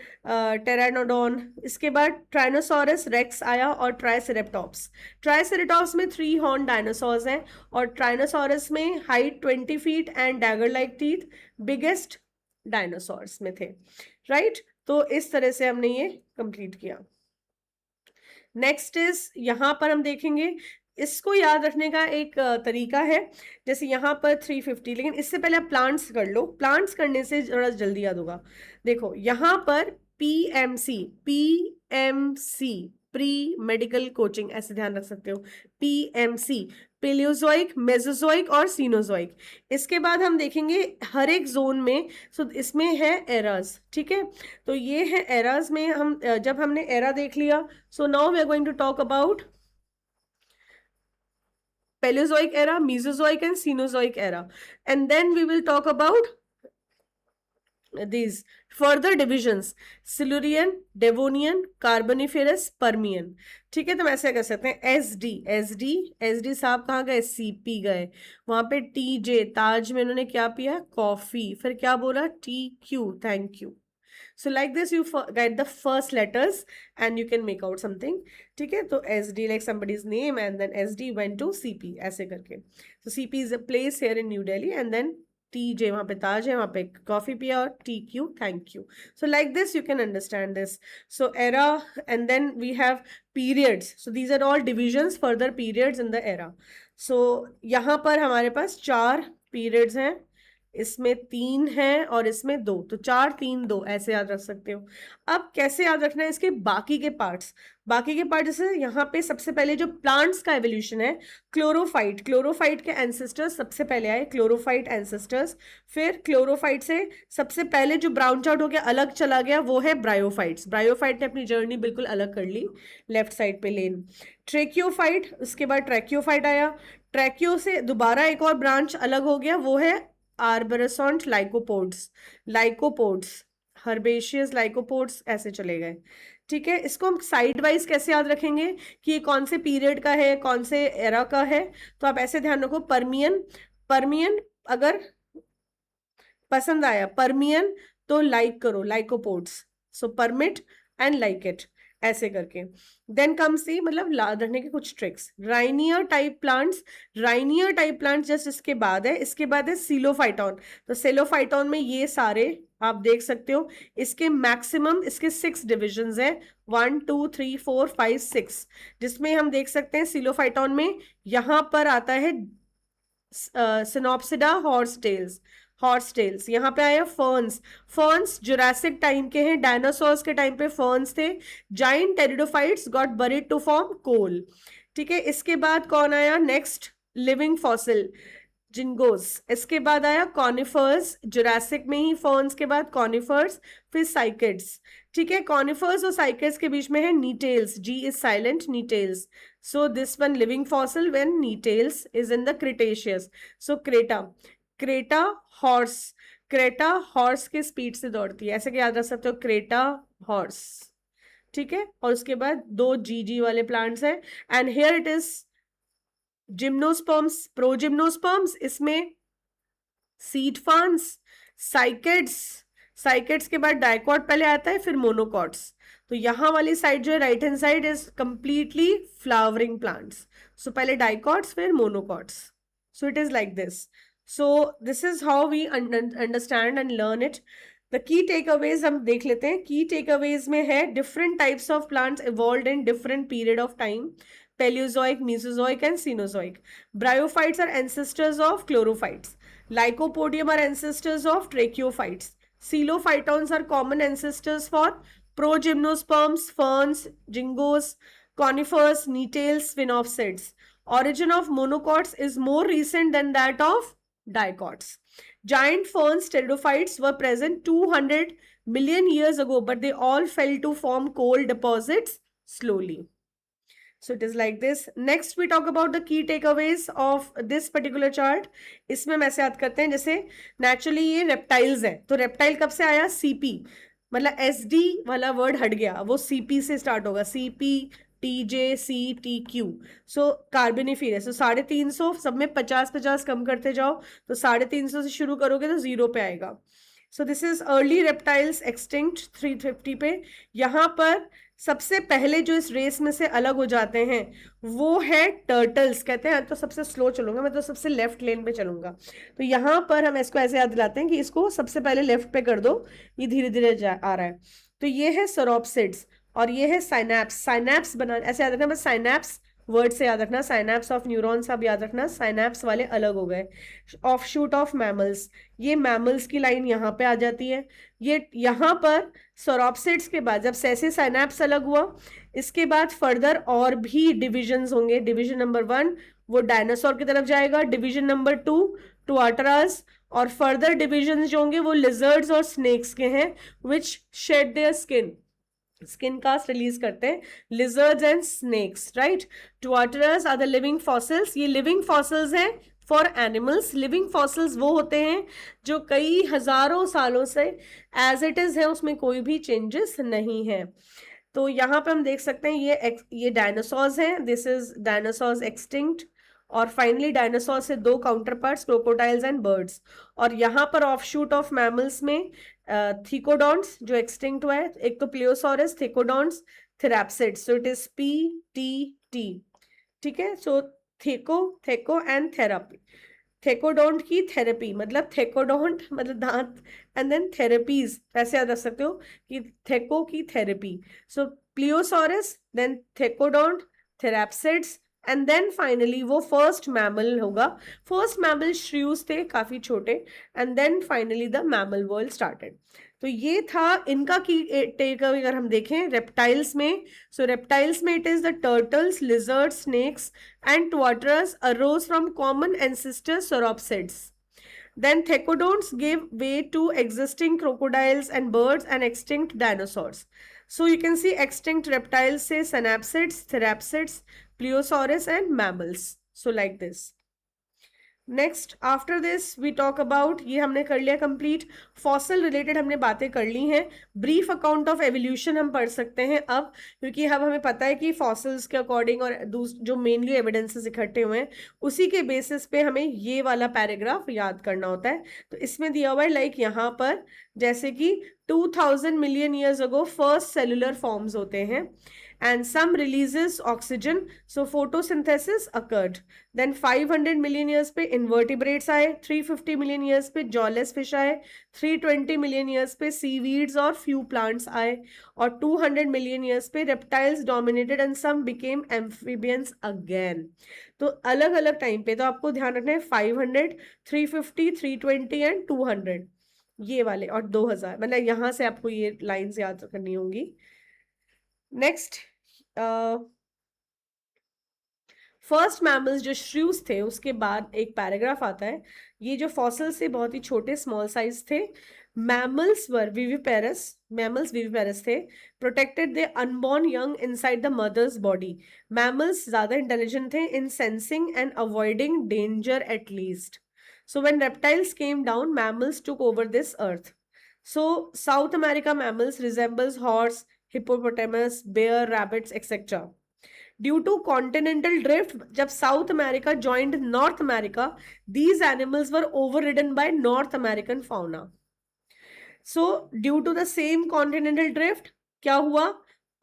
टेरानोडॉन, इसके बाद ट्राइनोसॉरस रेक्स आया और ट्राइसेरेप्टॉप्स। ट्राइसेरेटॉप्स में 3 हॉर्न डायनासोर्स हैं और ट्राइनोसॉरस में height 20 feet and dagger like teeth biggest dinosaurs में थे। राइट, तो इस तरह से हमने ये कंप्लीट किया। नेक्स्ट इज, यहां पर हम देखेंगे, इसको याद रखने का एक तरीका है, जैसे यहाँ पर 350, लेकिन इससे पहले आप प्लांट्स कर लो, प्लांट्स करने से जरा जल्दी याद होगा। देखो यहाँ पर PMC, PMC pre medical coaching, ऐसे ध्यान रख सकते हो। पीएमसी, पेलियोजोइक, मेसोजोइक और सीनोजोइक। इसके बाद हम देखेंगे हर एक जोन में, सो इसमें है एराज। ठीक है, तो ये है एराज में हम, जब हमने एरा देख लिया, so now we are going to talk about Paleozoic era, Mesozoic and Cenozoic era. And then we will talk about these further divisions: Silurian, Devonian, Carboniferous, Permian. ठीक है, तो हम ऐसे कर सकते हैं एस डी साहब कहाँ गए? सीपी गए। वहां पे टीजे, ताज में उन्होंने क्या पिया? कॉफी। फिर क्या बोला? T Q, thank you. So like this you get the first letters and you can make out something. ठीक है, तो SD like somebody's name and then SD went to CP, ऐसे करके। So CP is a place here in New Delhi and then TJ, वहाँ पे ताज है, वहाँ पे कॉफी पिया, और TQ, thank you. So like this you can understand this. So era and then we have periods. So these are all divisions, further periods in the era. So यहाँ पर हमारे पास 4 periods हैं, इसमें 3 है और इसमें 2, तो 4 3 2 ऐसे याद रख सकते हो। अब कैसे याद रखना है इसके बाकी के पार्ट्स? बाकी के पार्ट जैसे यहाँ पे सबसे पहले जो प्लांट्स का एवोल्यूशन है, क्लोरोफाइट, क्लोरोफाइट के एंसेस्टर्स सबसे पहले आए, क्लोरोफाइट एंसेस्टर्स। फिर क्लोरोफाइट से सबसे पहले जो ब्राउन आउट हो गया, अलग चला गया, वो है ब्रायोफाइट्स। ब्रायोफाइट ने अपनी जर्नी बिल्कुल अलग कर ली, लेफ्ट साइड पे लेन। ट्रेकियोफाइट, उसके बाद ट्रैकियोफाइट आया। ट्रैकियो से दोबारा एक और ब्रांच अलग हो गया, वो है आर्बोरेसॉन्ट लाइकोपोड्स, लाइकोपोड्स, हर्बेशियस लाइकोपोड्स, ऐसे चले गए। ठीक है, इसको हम साइड वाइज कैसे याद रखेंगे कि ये कौन से पीरियड का है, कौन से एरा का है? तो आप ऐसे ध्यान रखो, परमियन, परमियन, अगर पसंद आया परमियन तो लाइक करो, लाइकोपोड्स, सो परमिट एंड लाइक इट, ऐसे करके। देन कम्स दी, मतलब याद रखने के कुछ tricks. Rhynia type plants, Rhynia type plants just इसके बाद है, इसके बाद है सीलोफाइटॉन। तो सेलोफाइटॉन में ये सारे आप देख सकते हो, इसके मैक्सिमम इसके 6 डिविजन्स हैं, 1 2 3 4 5 6, जिसमें हम देख सकते हैं सीलोफाइटॉन में यहां पर आता है सिनोप्सिडा हॉर्स टेल्स, यहाँ पे आया फर्न्स। फर्न्स जुरासिक टाइम के हैं, डायनासोर्स के टाइम पे फर्न्स थे। Giant pteridophytes got buried to form coal. ठीक है, इसके बाद कौन आया नेक्स्ट, लिविंग फॉसिल, जिंगोस। इसके बाद आया कॉनिफर्स, जुरासिक में ही फर्न्स के बाद कॉनिफर्स, फिर साइकेड्स। ठीक है, कॉनिफर्स और साइकेड्स के बीच में है Gnetales, G is silent, Gnetales. So this one living fossil when Gnetales is in the Cretaceous. So Creta, Creta horse, Creta horse के स्पीड से दौड़ती है, ऐसे याद रख सकते हो, क्रेटा हॉर्स। ठीक है, और उसके बाद 2 जीजी वाले प्लांट्स हैं, and here it is gymnosperms, progymnosperms, इसमें सीड फर्न्स, साइकेड्स, साइकेड्स के बाद डाइकॉट पहले आता है, फिर मोनोकॉट्स। तो यहां वाली साइड जो है right hand side is completely flowering plants. So पहले डाइकॉट्स फिर monocots. So it is like this. So this is how we understand and learn it. The key takeaways हम देख लेते हैं। की टेकअवेज में है different types of plants evolved in different period of time, Paleozoic, Mesozoic and Cenozoic. Bryophytes are ancestors of chlorophytes. Lycopodium are ancestors of tracheophytes. Coelophytons are common ancestors for progymnosperms, ferns, gingos, conifers, netales, sphenopsids. Origin of monocots is more recent than that of dicots. Giant ferns, pteridophytes, were present 200 million years ago, but they all fell to form coal deposits slowly. So it is like this. Next we talk about the key takeaways of this particular chart. इसमें हम ऐसे याद करते हैं, जैसे naturally ये reptiles है, तो रेप्टाइल कब से आया, सीपी, मतलब एसडी वाला वर्ड हट गया, वो सीपी से स्टार्ट होगा, सीपी TJCTQ। सो कार्बोनिफेरस, सो 350, सब में 50-50 कम करते जाओ, तो 350 से शुरू करोगे तो 0 पे आएगा। सो this is early reptiles extinct 350 पे। यहाँ पर सबसे पहले जो इस रेस में से अलग हो जाते हैं वो है टर्टल्स। कहते हैं तो सबसे स्लो चलूंगा मैं, तो सबसे लेफ्ट लेन पे चलूंगा, तो यहाँ पर हम इसको ऐसे याद दिलाते हैं कि इसको सबसे पहले लेफ्ट पे कर दो, ये धीरे धीरे आ रहा है। तो ये है सौरोप्सिड्स और ये है साइनैप्स। साइनैप्स बना ऐसे याद रखना, बस साइनैप्स वर्ड से याद रखना, साइनैप्स ऑफ न्यूरॉन्स आप याद रखना, साइनैप्स वाले अलग हो गए। ऑफशूट ऑफ मैमल्स, ये मैमल्स की लाइन यहाँ पे आ जाती है। ये यहाँ पर सौरोप्सिड्स के बाद जब सेसे साइनैप्स अलग हुआ, इसके बाद फर्दर और भी डिविजन्स होंगे। डिवीजन नंबर 1 वो डायनासोर की तरफ जाएगा, डिवीजन नंबर 2 टुआटरास, और फर्दर डिविजन्स जो होंगे वो लिजर्ड्स और स्नेक्स के हैं, which shed their skin cast release करते हैं, lizards and snakes, right. Tuataras are the living fossils, ये लिविंग फॉसिल्स हैं फॉर एनिमल्स। लिविंग फॉसिल्स वो होते हैं जो कई हजारों सालों से एज इट इज है, उसमें कोई भी चेंजेस नहीं है। तो यहाँ पे हम देख सकते हैं ये डायनासोर्स हैं, दिस इज डायनासोर्स एक्सटिंक्ट, और फाइनली डायनासोर से 2 counter parts, crocodiles and birds. और यहाँ पर ऑफशूट ऑफ मैमल्स में थीकोडॉन्ट्स जो एक्सटिंक्ट हुआ है, एक तो प्लियोसॉरस, थीकोडॉन्ट्स, थेराप्सिड्स, सो इट इज PTT। ठीक है, सो थेको एंड थेरापी, थेकोडोंट की थेरेपी, मतलब थेकोडोंट मतलब दांत, एंड देन थेरेपीज, ऐसे याद रख सकते हो कि थेको की therapy. So pliosaurus, then thecodont, therapsids, and then finally वो फर्स्ट मैमल होगा। फर्स्ट मैमल श्रीव्स थे, काफी छोटे, and then finally the mammal world started. तो ये था इनका की टेक अवे। अगर हम देखें रेप्टाइल्स में, सो रेप्टाइल्स में it is the turtles, lizard, snakes and tuataras arose from common ancestor sauropsids. Then thecodonts gave way to existing crocodiles and birds and extinct dinosaurs. So you can see extinct reptiles say synapsids, therapsids, Plesiosaurus and mammals. So like this. Next after this we talk about, ये हमने कर लिया complete, fossil related हमने बातें कर ली हैं। Brief account of evolution हम पढ़ सकते हैं अब, क्योंकि अब हमें पता है कि फॉसल्स के अकॉर्डिंग और जो मेनली एविडेंसेस इकट्ठे हुए हैं उसी के बेसिस पे हमें ये वाला पैराग्राफ याद करना होता है। तो इसमें दिया हुआ है लाइक यहाँ पर, जैसे कि 2000 million years ago first cellular forms होते हैं and some releases oxygen, so photosynthesis occurred. Then 500 million years पे invertebrates आए, 350 million years पे jawless fish आए, 320 million years पे seaweeds और few plants आए, और 200 million years पे reptiles dominated and some became amphibians again. तो अलग अलग टाइम पे तो आपको ध्यान रखना है 500, 350, 320 एंड 200 ये वाले, और 2000, मतलब यहाँ से आपको ये लाइंस याद करनी होंगी। नेक्स्ट फर्स्ट मैमल्स जो श्रूज थे, उसके बाद एक पैराग्राफ आता है। ये जो फॉसिल से बहुत ही छोटे स्मॉल साइज थे, mammals were viviparous, mammals viviparous थे, protected the unborn young inside the mother's body. Mammals ज्यादा इंटेलिजेंट थे in sensing and avoiding danger at least. So when reptiles came down, mammals took over this earth. So South America mammals resembles horse, hippopotamus, bear, rabbits, etc. Due to continental drift, जब South America joined North America, these animals were overridden by North American fauna. So, due to the same continental drift, क्या हुआ?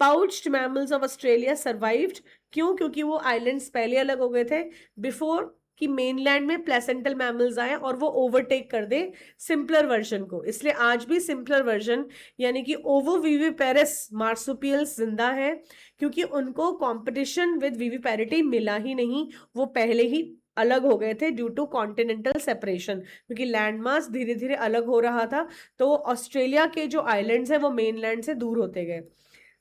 Pouched mammals of Australia survived. क्यों? क्योंकि वो islands पहले अलग हो गए थे बिफोर कि मेनलैंड में प्लेसेंटल मैमल्स आए और वो ओवरटेक कर दे सिंपलर वर्जन को। इसलिए आज भी सिंपलर वर्जन यानी कि ओवोविविपेरस मार्सुपियल्स जिंदा है, क्योंकि उनको कंपटीशन विद विविपेरिटी मिला ही नहीं, वो पहले ही अलग हो गए थे ड्यू टू कॉन्टिनेंटल सेपरेशन, क्योंकि लैंड मास धीरे धीरे अलग हो रहा था, तो ऑस्ट्रेलिया के जो आइलैंड्स हैं वो मेनलैंड से दूर होते गए।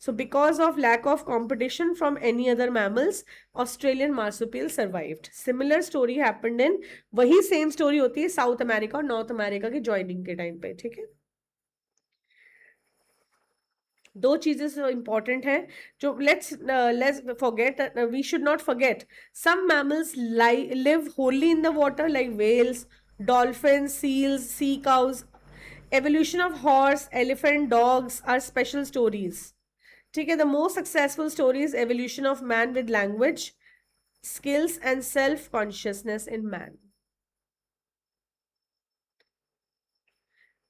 So because of lack of competition from any other mammals, Australian marsupial survived. Similar story happened in, वही same story होती है साउथ अमेरिका और नॉर्थ अमेरिका के ज्वाइनिंग के टाइम पे, ठीक है। दो चीजें इंपॉर्टेंट हैं जो let's forget, we should not forget, some mammals live wholly in the water like whales, dolphins, seals, sea cows. Evolution of horse, elephant, dogs are special stories. ठीक है, the most successful story is evolution of man with language, skills and self consciousness in man.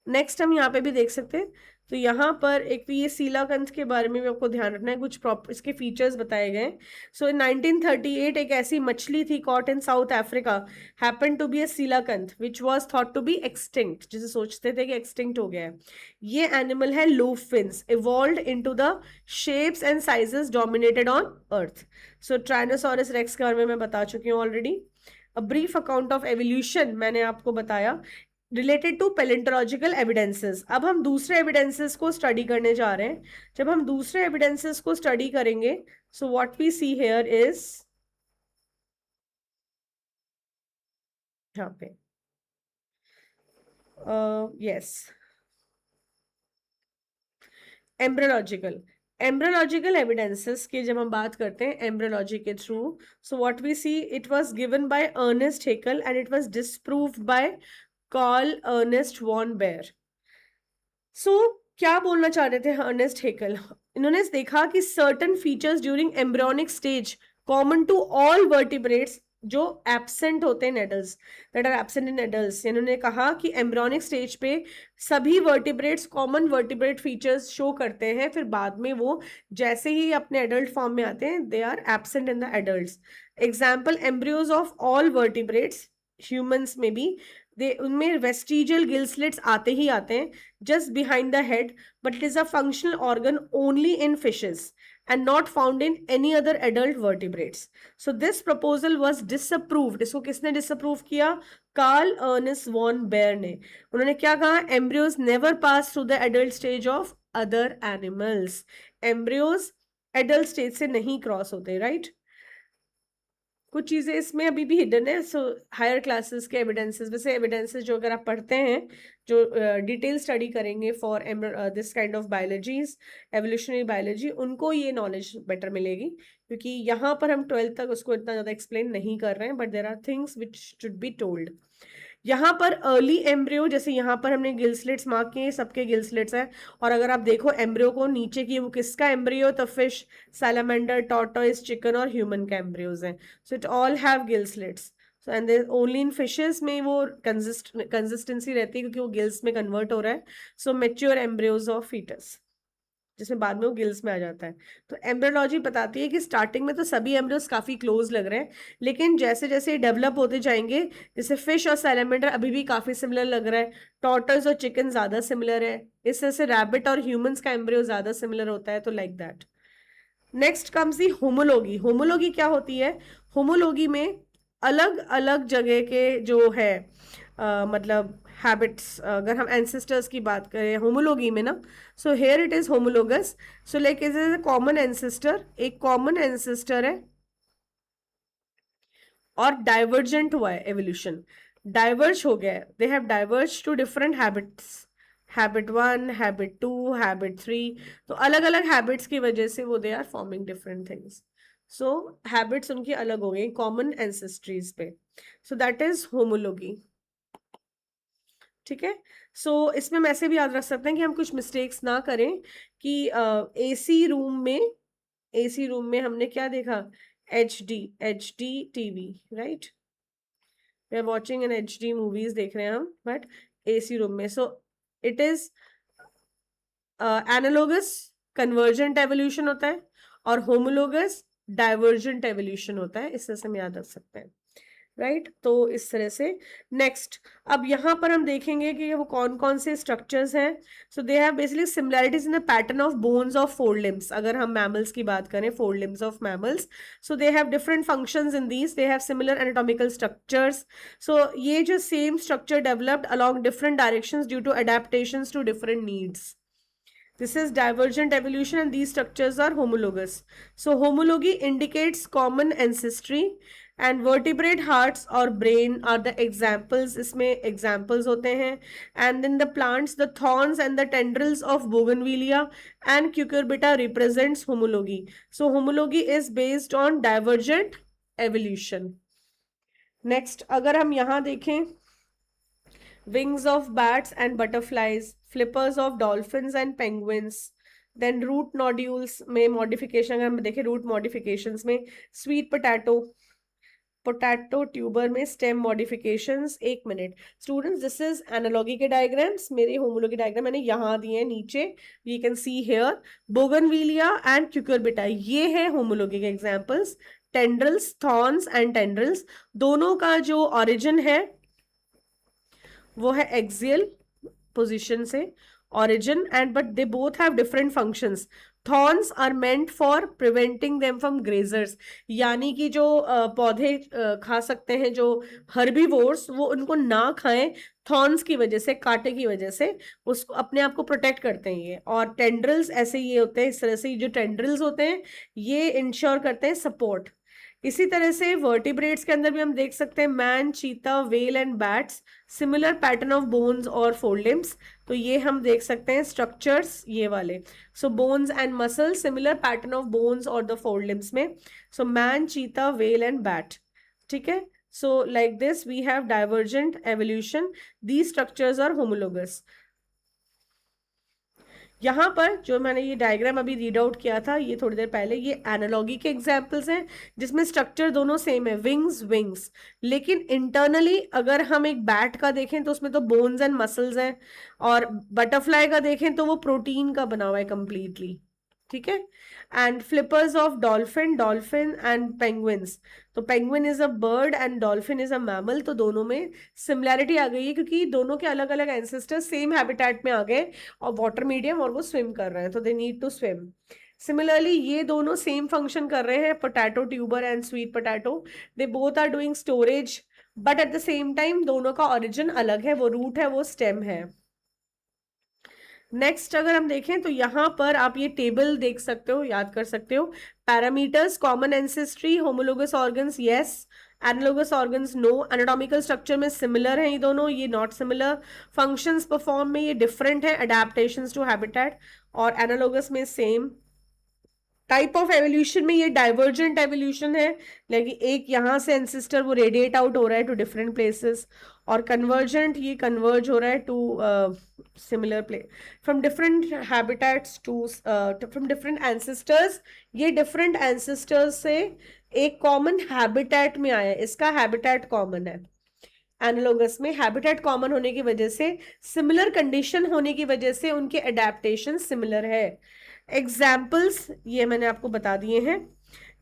Next हम यहाँ पे भी देख सकते हैं, तो यहाँ पर एक तो ये सीलाकंठ के बारे में भी आपको ध्यान रखना है, कुछ प्रॉपर इसके फीचर्स बताए गए। सो इन 1938 एक ऐसी मछली थी caught in south Africa, happen to be a coelacanth which was thought to be extinct, जिसे सोचते थे कि एक्सटिंक्ट हो गया है। ये एनिमल है लूफ fins, evolved into the shapes and sizes dominated on earth. So tyrannosaurus rex के बारे में मैं बता चुकी हूँ already. A brief account of evolution मैंने आपको बताया रिलेटेड टू पेलेंटोलॉजिकल एविडेंसेस। अब हम दूसरे एविडेंसेस को स्टडी करने जा रहे हैं। जब हम दूसरे एविडेंसेस को स्टडी करेंगे, so what we see here is, यहाँ पे यस, एम्ब्रियोलॉजिकल एविडेंसेस की जब हम बात करते हैं एम्ब्रियोलॉजी के through, so what we see, it was given by Ernest Haeckel and it was disproved by Karl Ernest von Baer. सो क्या बोलना चाह रहे थे अर्नेस्ट हेकल? इन्होंने देखा कि certain features during embryonic stage common to all vertebrates जो एब्सेंट होते हैं adults, that are absent in adults. इन्होंने कहा कि एम्ब्रियोनिक स्टेज पे सभी vertebrates common vertebrate features show करते हैं, फिर बाद में वो जैसे ही अपने एडल्ट फॉर्म में आते हैं they are absent in the adults. Example, embryos of all vertebrates, humans में भी उनमें वेस्टिजियल गिल स्लिट्स आते ही आते हैं just behind the head, but it is a functional organ only in fishes and not found in any other adult vertebrates. So this proposal was disapproved. इसको किसने disapprove किया? Karl Ernest von bear ने। उन्होंने क्या कहा? embryos never pass through the adult stage of other animals. embryos adult stage से नहीं cross होते, राइट? कुछ चीजें इसमें अभी भी हिडन है। सो हायर क्लासेस के एविडेंसेस, वैसे एविडेंसेस जो अगर आप पढ़ते हैं, जो डिटेल स्टडी करेंगे for this kind of biologies, evolutionary biology, उनको ये नॉलेज बेटर मिलेगी, क्योंकि यहाँ पर हम 12th तक उसको इतना ज्यादा एक्सप्लेन नहीं कर रहे हैं, but there are things which should be told. यहाँ पर अर्ली एम्ब्रियो, जैसे यहाँ पर हमने गिल स्लिट्स मार्क किए, सबके गिल स्लिट्स हैं, और अगर आप देखो एम्ब्रियो को नीचे की, वो किसका एम्ब्रियो, तो फिश, सैलामेंडर, टॉर्टोइस, चिकन और ह्यूमन का एम्ब्रियोज हैं। So it all have gill slits. So and only in fishes में वो कंसिस्टेंसी रहती है, क्योंकि वो गिल्स में कन्वर्ट हो रहा है। सो मेच्योर एम्ब्रियोज ऑफ फीटस, जिसमें बाद में वो गिल्स में आ जाता है। तो एम्ब्रियोलॉजी बताती है कि स्टार्टिंग में तो सभी एम्ब्रियोज काफी क्लोज लग रहे हैं, लेकिन जैसे जैसे डेवलप होते जाएंगे, जैसे फिश और सैलामेंडर अभी भी काफी सिमिलर लग रहा है, टॉर्टोइस और चिकन ज्यादा सिमिलर है, इस तरह से रैबिट और ह्यूमंस का एम्ब्रियो ज्यादा सिमिलर होता है, तो like that. Next comes the homology. Homology क्या होती है? होमोलॉगी में अलग अलग जगह के जो है मतलब हैबिट्स, अगर हम एंसेस्टर्स की बात करें होमोलॉगी में ना, so here it is homologous. So like is a common ancestor, एक कॉमन एंसेस्टर है, और डाइवर्जेंट हुआ है एवोल्यूशन, डाइवर्ज हो गया है, they have diverge to different habits, habit 1, habit 2, habit 3। तो अलग अलग हैबिट्स की वजह से वो they are forming different things. So habits उनकी अलग हो गई कॉमन एंसेस्ट्रीज पे। So that is homology. ठीक है। सो इसमें हम ऐसे भी याद रख सकते हैं कि हम कुछ मिस्टेक्स ना करें, कि एसी रूम में हमने क्या देखा, H D TV, right, we are watching an HD movies देख रहे हैं हम, बट एसी रूम में। So it is analogous convergent evolution होता है, और होमोलोगस डाइवर्जेंट एवोल्यूशन होता है, इस तरह से हम याद रख सकते हैं, राइट। तो इस तरह से नेक्स्ट, अब यहाँ पर हम देखेंगे कि वो कौन कौन से स्ट्रक्चर्स हैं। So they have basically similarities in the pattern of bones of fore limbs. अगर हम मैमल्स की बात करें, fore limbs of mammals, so they have different functions in these, they have similar anatomical structures. So ये जो same structure developed along different directions due to adaptations to different needs. This is divergent evolution and these structures are homologous. So homology indicates common ancestry and vertebrate hearts or brain are the examples. इसमें examples होते हैं. And in the plants, the thorns and the tendrils of bougainvillea and cucurbita represents homology. So homology is based on divergent evolution. Next, अगर हम यहाँ देखें, wings of bats and butterflies, flippers of dolphins and penguins, then root nodules में modification, अगर हम देखें root modifications में, sweet potato, potato tuber में स्टेम मॉडिफिकेशंस। एक minute students, this is analogy के डायग्राम्स, मेरे होमोलॉगी डायग्राम मैंने यहाँ दिए हैं नीचे, you can see here, bougainvillea and cucurbita, ये है होमोलॉगी के examples. Tendrils, thorns and tendrils, दोनों का जो ओरिजिन है वो है एक्सियल पोजीशन से origin, and but they both have different functions. Thorns are meant for preventing them from grazers, यानी कि जो पौधे खा सकते हैं, जो हर्बीवोर्स, वो उनको ना खाएं, थॉर्न्स की वजह से, कांटे की वजह से उसको अपने आप को प्रोटेक्ट करते हैं ये। और टेंड्रल्स ऐसे ये होते हैं, इस तरह से जो टेंड्रल्स होते हैं ये इंश्योर करते हैं सपोर्ट। इसी तरह से वर्टिब्रेट्स के अंदर भी हम देख सकते हैं, man, cheetah, whale and bats, similar pattern of bones और फोरलिम्स। तो ये हम देख सकते हैं स्ट्रक्चर्स ये वाले, so bones and muscle, similar pattern of bones और द फोरलिम्स में। So man, cheetah, whale and bat, ठीक है। So like this we have divergent evolution, these structures are homologous. यहाँ पर जो मैंने ये डायग्राम अभी रीड आउट किया था ये थोड़ी देर पहले, ये एनालॉगी के एग्जाम्पल्स हैं, जिसमें स्ट्रक्चर दोनों सेम है, विंग्स विंग्स, लेकिन इंटरनली अगर हम एक बैट का देखें तो उसमें तो बोन्स एंड मसल्स हैं, और बटरफ्लाई का देखें तो वो प्रोटीन का बना हुआ है कंप्लीटली, ठीक है। And flippers of dolphin, dolphin and penguins, तो penguin is a bird and dolphin is a mammal, तो दोनों में सिमिलैरिटी आ गई है, क्योंकि दोनों के अलग अलग एंसेस्टर्स सेम हैबिटेट में आ गए और वाटर मीडियम, और वो स्विम कर रहे हैं, तो they need to swim. Similarly ये दोनों सेम फंक्शन कर रहे हैं, potato tuber and sweet potato, they both are doing storage, but at the same time दोनों का ओरिजिन अलग है, वो रूट है, वो स्टेम है। नेक्स्ट अगर हम देखें तो यहाँ पर आप ये टेबल देख सकते हो, याद कर सकते हो। Parameters, common ancestry, homologous organs yes, analogous organs no, anatomical structure में सिमिलर हैं ये दोनों, ये नॉट सिमिलर, फंक्शंस परफॉर्म में ये डिफरेंट है, अडेप्टेशंस टू हैबिटेट, और एनालोगस में सेम। टाइप ऑफ एवोल्यूशन में ये डाइवर्जेंट एवोल्यूशन है, लेकिन एक यहां से एंसिस्टर वो रेडिएट आउट हो रहा है टू डिफरेंट प्लेसेस, और कन्वर्जेंट ये कन्वर्ज हो रहा है to similar play from different habitats to from different ancestors. ये डिफरेंट एंसिस्टर्स से एक कॉमन हैबिटेट में आया है, इसका हैबिटेट कॉमन है। एनालोगस में हैबिटेट कॉमन होने की वजह से, सिमिलर कंडीशन होने की वजह से उनके अडेप्टेशन सिमिलर है। एग्जाम्पल्स ये मैंने आपको बता दिए हैं।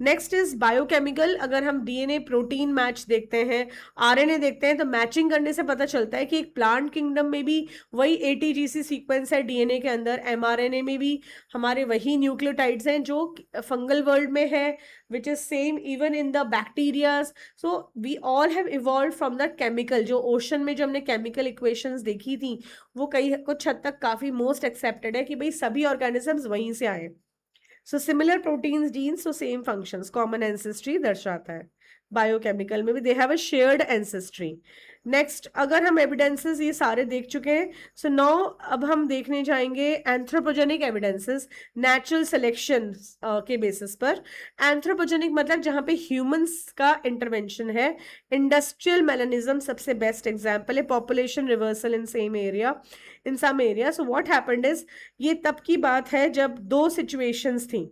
Next is biochemical. अगर हम डीएनए प्रोटीन मैच देखते हैं, आरएनए देखते हैं, तो मैचिंग करने से पता चलता है कि एक प्लांट किंगडम में भी वही एटीजीसी सीक्वेंस है डीएनए के अंदर, एमआरएनए में भी हमारे वही न्यूक्लियोटाइड्स हैं जो फंगल वर्ल्ड में है, which is same even in the bacterias. So we all have evolve from the chemical. जो ओशन में जो हमने केमिकल इक्वेशंस देखी थी, वो कई कुछ हद तक काफी मोस्ट एक्सेप्टेड है कि भाई सभी ऑर्गेनिजम्स वहीं से आए। So similar proteins genes, so same functions, common ancestry दर्शाता है। बायोकेमिकल में भी they have a shared ancestry. Next अगर हम एविडेंसेस ये सारे देख चुके हैं, सो नाउ अब हम देखने जाएंगे एंथ्रोपोजेनिक एविडेंसेस, नेचुरल सिलेक्शन के बेसिस पर। एंथ्रोपोजेनिक मतलब जहां पे ह्यूमंस का इंटरवेंशन है। इंडस्ट्रियल मेलानिज्म सबसे बेस्ट एग्जाम्पल है, population reversal in same area, in some area. So what happened is, ये तब की बात है जब दो सिचुएशंस थी।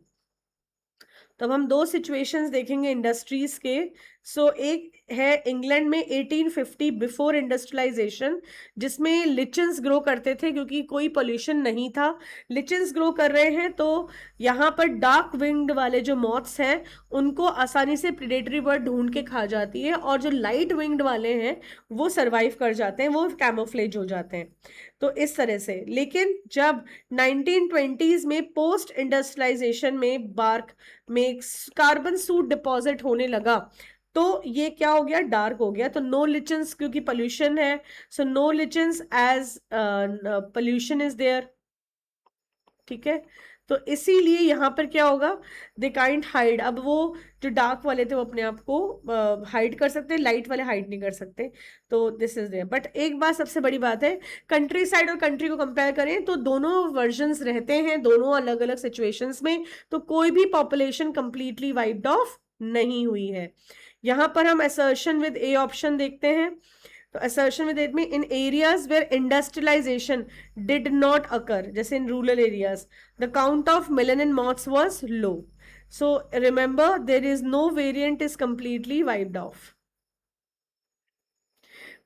तब हम दो सिचुएशंस देखेंगे इंडस्ट्रीज के। सो एक है इंग्लैंड में 1850 बिफोर इंडस्ट्रियलाइजेशन, जिसमें लिचन्स ग्रो करते थे क्योंकि कोई पोल्यूशन नहीं था। लिचन्स ग्रो कर रहे हैं तो यहाँ पर डार्क विंग्ड वाले जो मॉथ्स हैं उनको आसानी से प्रेडेटरी बर्ड ढूंढ के खा जाती है, और जो लाइट विंग्ड वाले हैं वो सरवाइव कर जाते हैं, वो कैमोफ्लेज हो जाते हैं। तो इस तरह से, लेकिन जब 1920s में पोस्ट इंडस्ट्रियलाइजेशन में बार्क में कार्बन सूट डिपॉजिट होने लगा, तो ये क्या हो गया, डार्क हो गया। तो नो लिचन्स क्योंकि पोल्यूशन है, so no lichens as pollution is there, ठीक है। तो इसीलिए यहां पर क्या होगा, दे काइंट हाइड। अब वो जो डार्क वाले थे वो अपने आप को हाइड कर सकते हैं, लाइट वाले हाइड नहीं कर सकते। तो दिस इज देयर। बट एक बात सबसे बड़ी बात है, कंट्री साइड और कंट्री को कंपेयर करें तो दोनों वर्जन्स रहते हैं, दोनों अलग अलग सिचुएशंस में, तो कोई भी पॉपुलेशन कंप्लीटली वाइप्ड ऑफ नहीं हुई है। यहां पर हम असर्शन विद ए ऑप्शन देखते हैं। तो assertion with it में in areas where industrialization did not occur, जैसे in rural areas, the count of melanin moths was low. So remember, there is no variant is completely wiped off.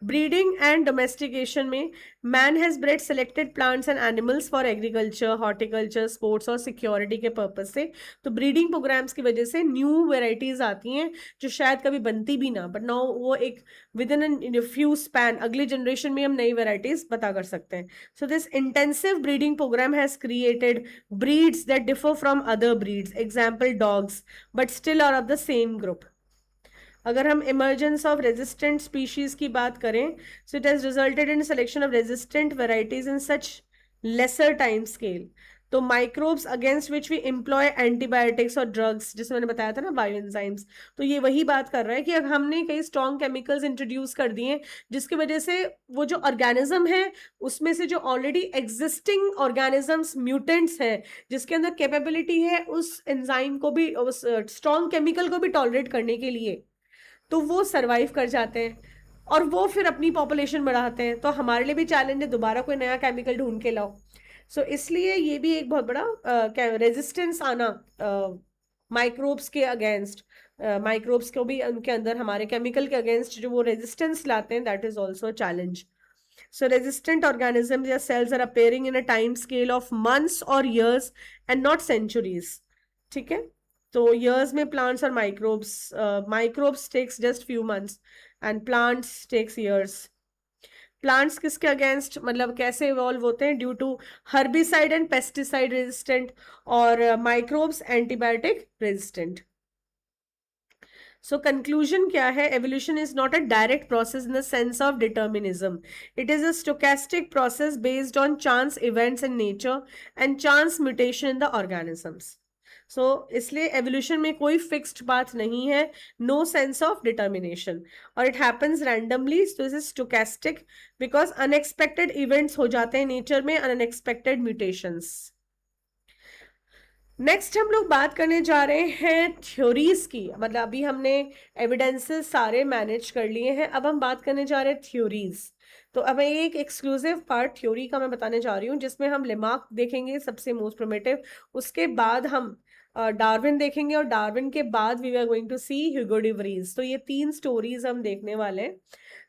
Breeding and domestication में man has bred selected plants and animals for agriculture, horticulture, sports और security के purpose से। तो breeding programmes की वजह से new varieties आती हैं जो शायद कभी बनती भी ना, बट नाउ वो एक विद इन फ्यू स्पैन अगली जनरेशन में हम नई वेराइटीज पता कर सकते हैं। So this intensive breeding program has created breeds that differ from other breeds, example dogs, but still are of the same group. अगर हम इमर्जेंस ऑफ रेजिस्टेंट स्पीशीज की बात करें, so it has resulted in selection of resistant varieties in such lesser time scale. तो microbes against which we employ antibiotics और drugs, जिसमें मैंने बताया था ना बायो एंजाइम्स, तो ये वही बात कर रहा है कि अब हमने कई स्ट्रॉन्ग केमिकल्स इंट्रोड्यूस कर दिए जिसकी वजह से वो जो ऑर्गेनिज्म है उसमें से जो ऑलरेडी एग्जिस्टिंग ऑर्गेनिजम्स म्यूटेंट्स हैं जिसके अंदर कैपेबिलिटी है उस एंजाइम को भी, उस स्ट्रॉन्ग केमिकल को भी टॉलरेट करने के लिए, तो वो सरवाइव कर जाते हैं और वो फिर अपनी पॉपुलेशन बढ़ाते हैं। तो हमारे लिए भी चैलेंज है, दोबारा कोई नया केमिकल ढूंढ के लाओ। सो इसलिए ये भी एक बहुत बड़ा रेजिस्टेंस आना माइक्रोब्स के अगेंस्ट, माइक्रोब्स को भी उनके अंदर हमारे केमिकल के अगेंस्ट जो वो रेजिस्टेंस लाते हैं, that is also challenge. So resistant organisms या cells are appearing in a time scale of months or years and not centuries. ठीक है, तो years में plants और microbes, microbes takes just few months and plants takes years. Plants किसके against, मतलब कैसे evolve होते हैं, due to herbicide and pesticide resistant, और microbes antibiotic resistant. So conclusion क्या है? Evolution is not a direct process in the sense of determinism. It is a stochastic process based on chance events in nature and chance mutation in the organisms. So इसलिए evolution में कोई fixed path नहीं है, no sense of determination, और it happens randomly. So this is stochastic because unexpected events हो जाते हैं nature में, अनएक्सपेक्टेड म्यूटेशंस. नेक्स्ट हम लोग बात करने जा रहे हैं थ्योरीज की. मतलब अभी हमने एविडेंसेस सारे मैनेज कर लिए हैं, अब हम बात करने जा रहे हैं थ्योरीज. तो अब एक एक्सक्लूसिव पार्ट थ्योरी का मैं बताने जा रही हूँ, जिसमें हम लेमार्क देखेंगे सबसे मोस्ट प्रिमिटिव, उसके बाद हम डार्विन देखेंगे, और डार्विन के बाद we are going to see Hugo de Vries. तो ये 3 स्टोरीज हम देखने वाले हैं.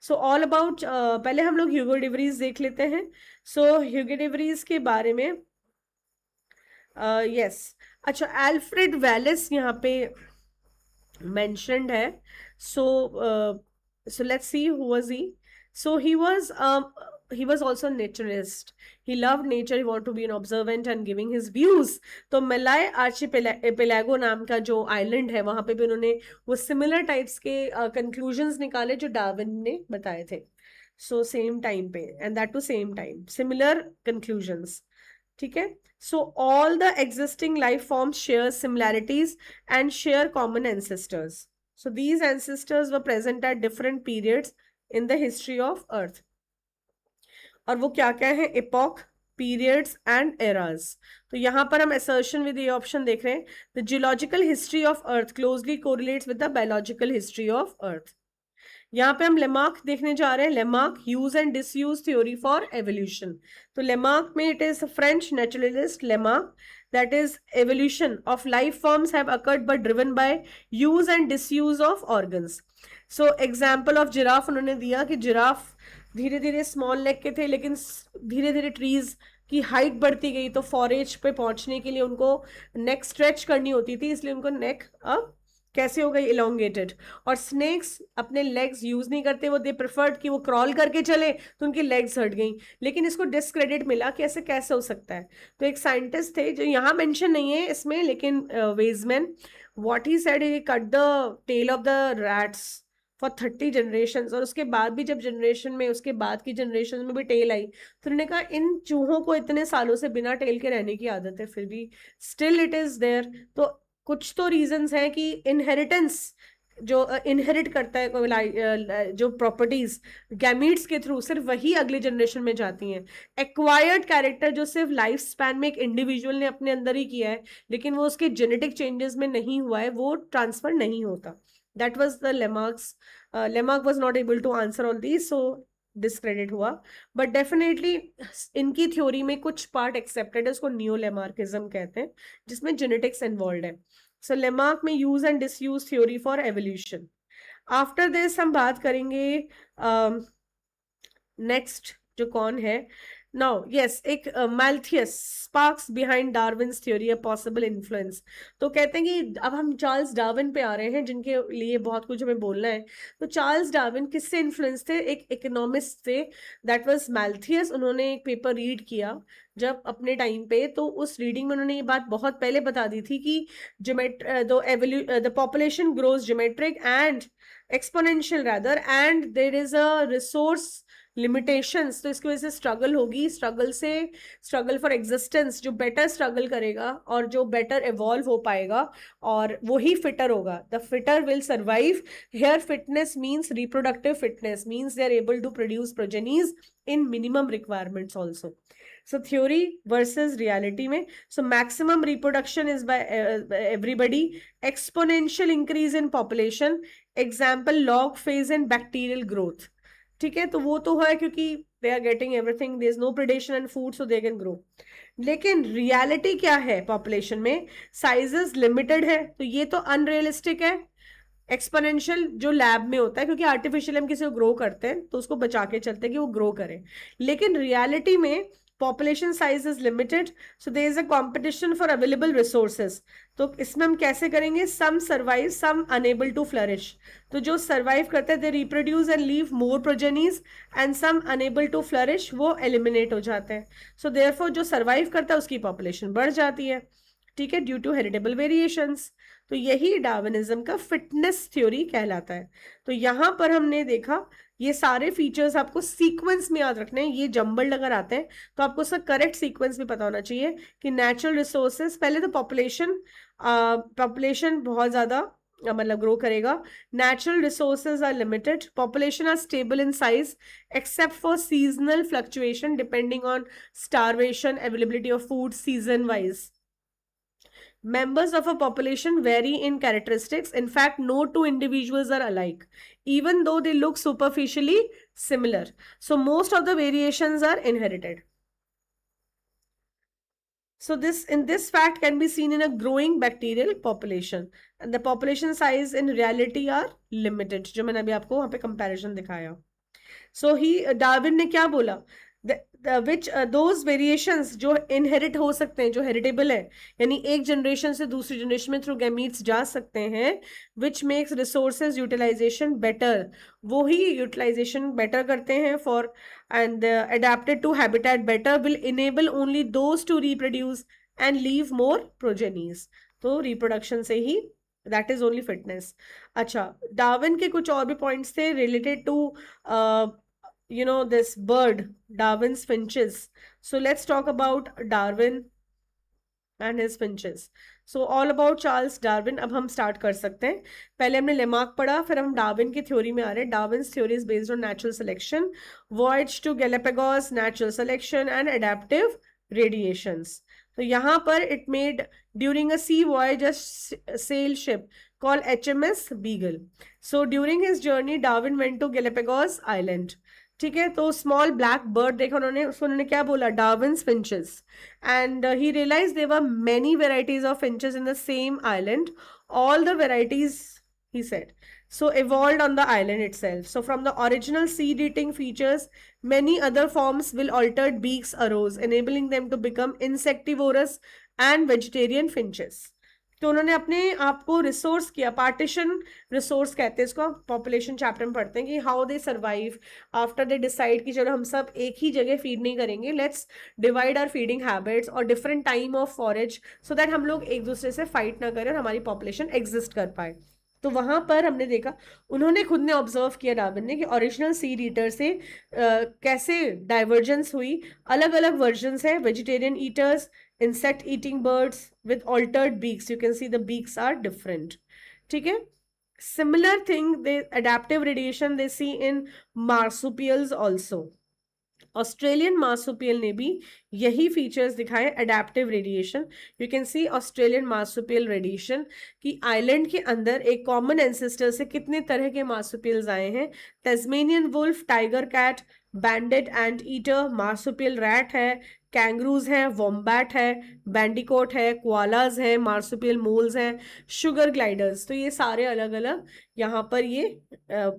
सो ऑल अबाउट, पहले हम लोग ह्यूगो डे व्रीज देख लेते हैं. सो ह्यूगो डे व्रीज के बारे में यस, अच्छा, एल्फ्रेड वेलिस यहाँ पे मेंशन्ड है. सो so let's see who was he. So he was also a naturalist. He loved nature. He wanted to be an observant and giving his views. तो मलाय आर्चिपेलागो नाम का जो आइलैंड है, वहां पे भी उन्होंने वो सिमिलर टाइप्स के कंक्लूजन्स निकाले जो डार्विन ने बताए थे. सो सेम टाइम पे, and that too same time, similar conclusions. ठीक है. So all the existing life forms share similarities and share common ancestors. So these ancestors were present at different periods in the history of Earth. और वो क्या क्या है? epoch, periods and eras. तो यहाँ पर हम assertion with the option देख रहे हैं. The geological history of Earth closely correlates with the biological history of Earth. यहाँ पे हम लेमार्क देखने जा रहे हैं. Lamarck use and disuse theory for evolution. तो लेमार्क में it is French naturalist Lamarck, that is evolution of life forms have occurred but driven by use and disuse of organs. So example of giraffe उन्होंने दिया कि giraffe धीरे धीरे small नेक के थे, लेकिन धीरे धीरे ट्रीज की हाइट बढ़ती गई, तो फॉरेज पे पहुंचने के लिए उनको नेक स्ट्रेच करनी होती थी, इसलिए उनको नेक अब कैसे हो गई? इलोंगेटेड. और स्नेक्स अपने लेग्स यूज नहीं करते, वो दे प्रेफर्ड कि वो क्रॉल करके चले, तो उनकी लेग्स हट गई. लेकिन इसको डिस्क्रेडिट मिला कि ऐसे कैसे हो सकता है. तो एक साइंटिस्ट थे जो यहाँ मेंशन नहीं है इसमें, लेकिन Weismann, what he said, he cut the tail of the rats for 30 generation. और उसके बाद भी जब जनरेशन में, उसके बाद की जनरेशन में भी टेल आई, तो उन्होंने कहा इन चूहों को इतने सालों से बिना टेल के रहने की आदत है, फिर भी स्टिल इट इज देयर. तो कुछ तो रीजंस हैं कि इनहेरिटेंस जो इनहेरिट करता है जो प्रॉपर्टीज गैमीट्स के थ्रू, सिर्फ वही अगली जनरेशन में जाती हैं. एक्वायर्ड कैरेक्टर जो सिर्फ लाइफ स्पैन में एक इंडिविजुअल ने अपने अंदर ही किया है, लेकिन वो उसके जेनेटिक चेंजेस में नहीं हुआ है, वो ट्रांसफर नहीं होता. That was the Lamarck's. Lamarck was not able to answer all these, so discredit हुआ. बट डेफिनेटली इनकी थ्योरी में कुछ पार्ट एक्सेप्टेड है, उसको नियो लेमार्किज्म कहते हैं, जिसमें जेनेटिक्स इन्वॉल्व है. सो लेमार्क में use and disuse theory for evolution. After this हम बात करेंगे नेक्स्ट जो कौन है नाउ. यस, एक Malthus, sparks behind Darwin's theory, a possible influence. तो कहते हैं कि अब हम चार्ल्स डार्विन पे आ रहे हैं, जिनके लिए बहुत कुछ हमें बोलना है. तो चार्ल्स डार्विन किससे इन्फ्लुएंस थे? एक इकोनॉमिस्ट थे, दैट वाज मैल्थियस. उन्होंने एक पेपर रीड किया जब अपने टाइम पे, तो उस रीडिंग में उन्होंने ये बात बहुत पहले बता दी थी कि the population grows geometric and exponential rather, and there is a resource limitations. तो इसकी वजह से स्ट्रगल होगी, स्ट्रगल फॉर एग्जिस्टेंस. जो बेटर स्ट्रगल करेगा और जो बेटर इवॉल्व हो पाएगा, और वो ही फिटर होगा. The fitter will survive. Here fitness means reproductive fitness, means they are able to produce progenies in minimum requirements also. So theory versus reality में, so maximum reproduction is by everybody, exponential increase in population, example log phase in bacterial growth. ठीक है, तो वो तो है क्योंकि they are getting everything, there is no predation and food, so they can grow. लेकिन reality क्या है? पॉपुलेशन में साइजेस लिमिटेड है, तो ये तो अनरियलिस्टिक है. एक्सपोनेंशियल जो लैब में होता है, क्योंकि आर्टिफिशियल हम किसी को ग्रो करते हैं तो उसको बचा के चलते हैं कि वो ग्रो करे. लेकिन रियलिटी में population size is limited, so there is a competition for available resources. तो इसमें हम कैसे करेंगे? some survive, some unable to flourish. तो जो survive करते हैं they reproduce and leave more progenies, and some unable to flourish वो eliminate हो जाते हैं. so therefore जो survive करता है उसकी population बढ़ जाती है. ठीक है, ड्यू टू हेरिटेबल वेरिएशंस। तो यही डार्विनिज्म का फिटनेस थ्योरी कहलाता है। तो यहां पर हमने देखा ये सारे फीचर्स आपको सीक्वेंस में याद रखने हैं, ये जंबल्ड अगर आते हैं तो आपको उसका करेक्ट सीक्वेंस भी पता होना चाहिए कि नेचुरल रिसोर्सेज, पहले तो पॉपुलेशन बहुत ज्यादा मतलब ग्रो करेगा, natural resources are limited, population are stable in size except for seasonal fluctuation depending on starvation, availability of food season wise. Members of a population vary in characteristics. In fact, no two individuals are alike, even though they look superficially similar. So most of the variations are inherited. So this fact can be seen in a growing bacterial population, and the population size in reality are limited. जो मैंने अभी आपको वहाँ पे comparison दिखाया. So Darwin ने क्या बोला, those variations जो इनहेरिट हो सकते हैं, जो हेरिटेबल है, यानी एक जनरेशन से दूसरी जनरेशन में थ्रू गैमीट्स जा सकते हैं, which makes resources utilization better, वो ही यूटिलाइजेशन बेटर करते हैं for and adapted to habitat better, will enable only those to reproduce and leave more progenies. तो रिप्रोडक्शन से ही दैट इज ओनली फिटनेस। अच्छा, डार्विन के कुछ और भी पॉइंट्स थे related to this bird, Darwin's finches. So let's talk about Darwin and his finches. So all about Charles Darwin. अब हम स्टार्ट कर सकते हैं। पहले हमने लेमार्क पढ़ा, फिर हम डार्विन की थ्योरी में आ रहे हैं। Darwin's theory is based on natural selection, voyage to Galapagos, natural selection and adaptive radiations. तो यहाँ पर it made during a sea voyage a sail ship called HMS Beagle. So during his journey, Darwin went to Galapagos Island. ठीक है, तो small black bird देखा उन्होंने, उसको उन्होंने क्या बोला, Darwin's finches, and he realize there were many varieties of finches in the same island, all the varieties he said so evolved on the island itself. So from the original seed eating features, many other forms will altered beaks arose, enabling them to become insectivorous and vegetarian finches. तो उन्होंने अपने आप को resource किया, partition resource कहते हैं इसको, population chapter में पढ़ते हैं कि how they survive after they decide कि चलो हम सब एक ही जगह फीड नहीं करेंगे, let's divide our feeding habits और different time of forage, so that हम लोग एक दूसरे से फाइट ना करें और हमारी पॉपुलेशन एग्जिस्ट कर पाए। तो वहां पर हमने देखा, उन्होंने खुद ने ऑब्जर्व किया डार्विन ने कि ओरिजिनल सीड ईटर से कैसे डाइवर्जेंस हुई, अलग अलग वर्जन्स हैं, vegetarian eaters, insect eating birds with altered beaks. You can see the beaks are different. ठीक है, similar thing, the adaptive radiation they see in marsupials also. Australian marsupial ने भी यही फीचर्स दिखाए, adaptive radiation. You can C Australian marsupial radiation कि island के अंदर एक कॉमन एंसेस्टर से कितने तरह के मार्सुपियल्स आए हैं, Tasmanian wolf, tiger cat, banded ant eater, marsupial rat है, कैंगरूज हैं, वॉम्बैट है, बैंडिकोट है, कोआलाज हैं, मार्सुपियल मोल्स हैं, शुगर ग्लाइडर्स। तो ये सारे अलग अलग यहाँ पर ये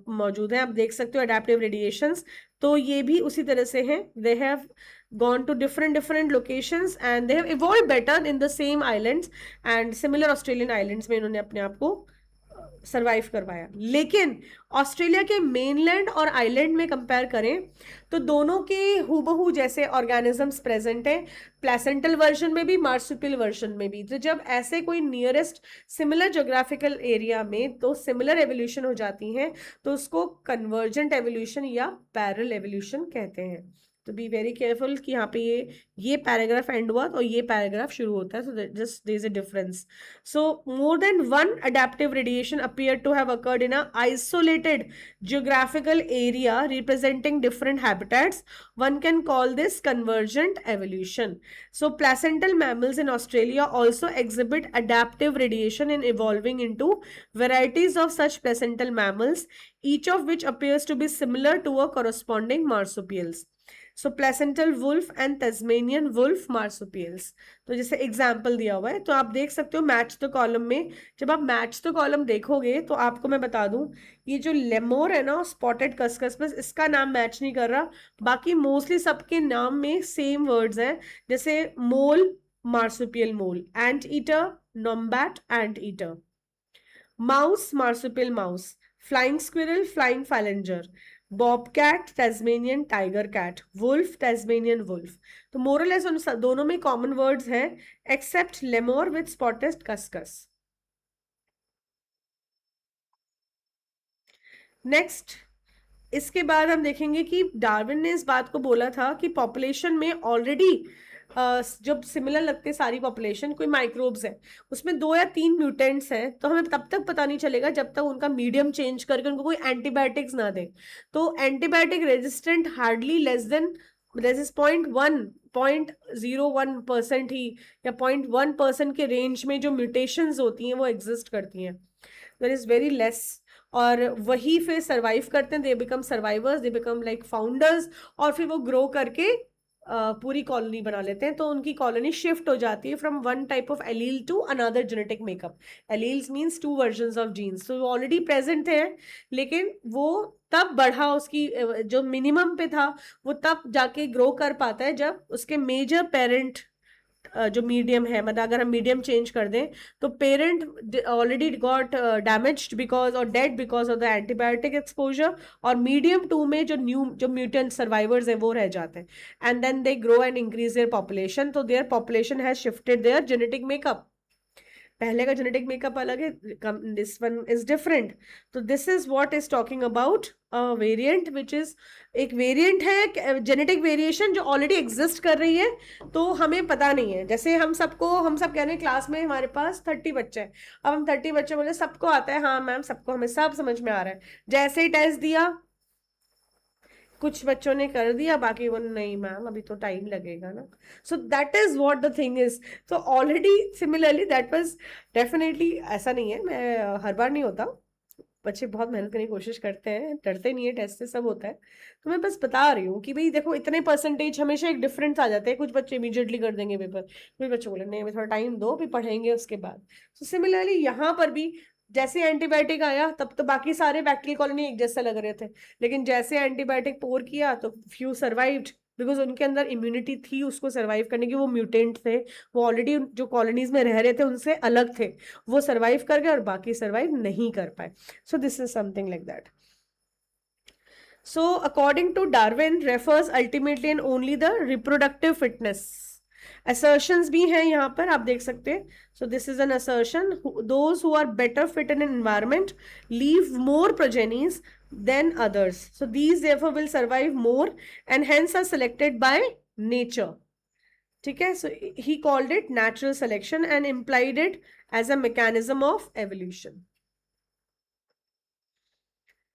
मौजूद हैं, आप देख सकते हो अडेप्टिव रेडिएशंस। तो ये भी उसी तरह से हैं, they have gone to different locations and they have evolved better in the same islands and similar Australian islands में इन्होंने अपने आप को सरवाइव करवाया। लेकिन ऑस्ट्रेलिया के मेनलैंड और आइलैंड में कंपेयर करें तो दोनों के हूबहू जैसे ऑर्गेनिजम्स प्रेजेंट हैं, प्लेसेंटल वर्जन में भी, मार्सुपियल वर्जन में भी। तो जब ऐसे कोई नियरेस्ट सिमिलर ज्योग्राफिकल एरिया में तो सिमिलर एवोल्यूशन हो जाती हैं, तो उसको कन्वर्जेंट एवोल्यूशन या पैरेलल एवोल्यूशन कहते हैं। तो बी वेरी केयरफुल कि यहाँ पे ये पैराग्राफ एंड हुआ तो ये पैराग्राफ शुरू होता है, so just there is a difference. So more than one adaptive radiation appear to have occurred in a isolated geographical area representing different habitats. One can call this convergent evolution. So placental mammals in Australia also exhibit adaptive radiation in evolving into varieties of such placental mammals, each of which appears to be similar to a corresponding marsupials. So placental wolf and Tasmanian wolf marsupials. तो जैसे example दिया हुआ है, तो आप देख सकते हो मैच द कॉलम में। जब आप मैच द कॉलम देखोगे तो आपको मैं बता दूं, ये जो लेमोर है ना, स्पॉटेड कस्कस, बस इसका नाम मैच नहीं कर रहा, बाकी मोस्टली सबके नाम में सेम वर्ड्स हैं। जैसे mole, marsupial mole, ant eater, numbat ant eater, mouse, marsupial mouse, flying squirrel, flying phalanger, bob cat, Tasmanian tiger cat, wolf, Tasmanian wolf. तो मोरलेस उन दोनों में कॉमन वर्ड्स हैं, except lemur with spotted cuscus. Next, इसके बाद हम देखेंगे कि डार्विन ने इस बात को बोला था कि पॉपुलेशन में ऑलरेडी जब सिमिलर लगते सारी पॉपुलेशन, कोई माइक्रोब्स है उसमें 2 या 3 म्यूटेंट्स हैं, तो हमें तब तक पता नहीं चलेगा जब तक उनका मीडियम चेंज करके उनको कोई एंटीबायोटिक्स ना दे। तो antibiotic resistant hardly less than 0.01% ही या 0.1% के रेंज में जो म्यूटेशंस होती हैं वो एग्जिस्ट करती हैं, देयर इज वेरी लेस। और वही फिर सरवाइव करते हैं, they become survivors, they become like founders, और फिर वो ग्रो करके पूरी कॉलोनी बना लेते हैं। तो उनकी कॉलोनी शिफ्ट हो जाती है from one type of allele to another genetic makeup. Alleles means 2 versions of genes, तो वो ऑलरेडी प्रेजेंट थे, लेकिन वो तब बढ़ा, उसकी जो मिनिमम पे था वो तब जाके ग्रो कर पाता है जब उसके मेजर पेरेंट जो मीडियम है, मतलब अगर हम मीडियम चेंज कर दें तो parent already got damaged because और dead because of the antibiotic exposure, और मीडियम 2 में जो म्यूटेंट सर्वाइवर्स हैं वो रह जाते हैं, and then they grow and increase their population. तो their population has shifted their genetic makeup. पहले का जेनेटिक मेकअप अलग है, दिस वन इज डिफरेंट। तो this is what is talking about variant, which is एक वेरिएंट है, genetic variation जो already exist कर रही है, तो हमें पता नहीं है। जैसे हम सब कह रहे हैं क्लास में हमारे पास 30 बच्चे हैं, अब हम 30 बच्चे बोले सबको आता है, हाँ मैम सबको, हमें सब समझ में आ रहा है। जैसे ही टेस्ट दिया कुछ बच्चों ने कर दिया, बाकी वो नहीं मैम अभी तो टाइम लगेगा ना। So that is what the thing is. तो already similarly that was definitely, ऐसा नहीं है, मैं हर बार नहीं होता, बच्चे बहुत मेहनत करने की कोशिश करते हैं, डरते नहीं है, टेस्ट से सब होता है। तो मैं बस बता रही हूँ कि भाई देखो इतने परसेंटेज हमेशा एक डिफरेंस आ जाते हैं, कुछ बच्चे इमीडिएटली कर देंगे पेपर, कुछ बच्चे बोले नहीं हमें थोड़ा टाइम दो, फिर पढ़ेंगे उसके बाद। तो सिमिलरली यहाँ पर भी जैसे एंटीबायोटिक आया तब तो बाकी सारे बैक्टीरियल कॉलोनी एक जैसे लग रहे थे, लेकिन जैसे एंटीबायोटिक पोर किया तो फ्यू सर्वाइव्ड बिकॉज उनके अंदर इम्यूनिटी थी उसको सर्वाइव करने की, वो म्यूटेंट थे, वो ऑलरेडी जो कॉलोनीज में रह रहे थे उनसे अलग थे, वो सर्वाइव कर गए और बाकी सर्वाइव नहीं कर पाए। सो this is something like that. So, according to Darwin, refers ultimately and only the reproductive fitness. Assertions भी हैं यहाँ पर, आप देख सकते हैं. So, this is an assertion. Those who are better fit in an environment leave more progenies than others. So, these therefore will survive more and hence are selected by nature. ठीक है? So, he called it natural selection and implied it as a mechanism of evolution.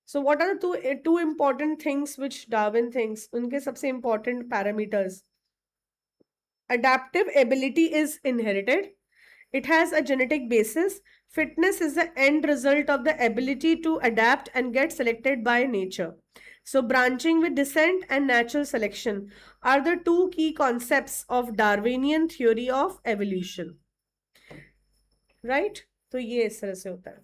So what are the two important things which Darwin thinks? उनके सबसे important parameters. Adaptive ability is inherited. It has a genetic basis. Fitness is the end result of the ability to adapt and get selected by nature. So branching with descent and natural selection are the two key concepts of Darwinian theory of evolution. Right? तो ये इस तरह से होता है.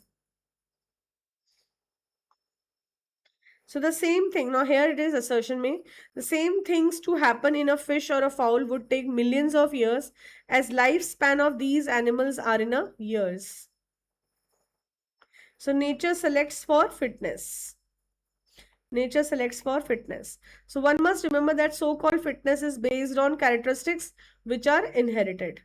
So the same thing, now here it is assertion में, the same things to happen in a fish or a fowl would take millions of years, as lifespan of these animals are in a years. So nature selects for fitness. Nature selects for fitness. So one must remember that so-called fitness is based on characteristics which are inherited.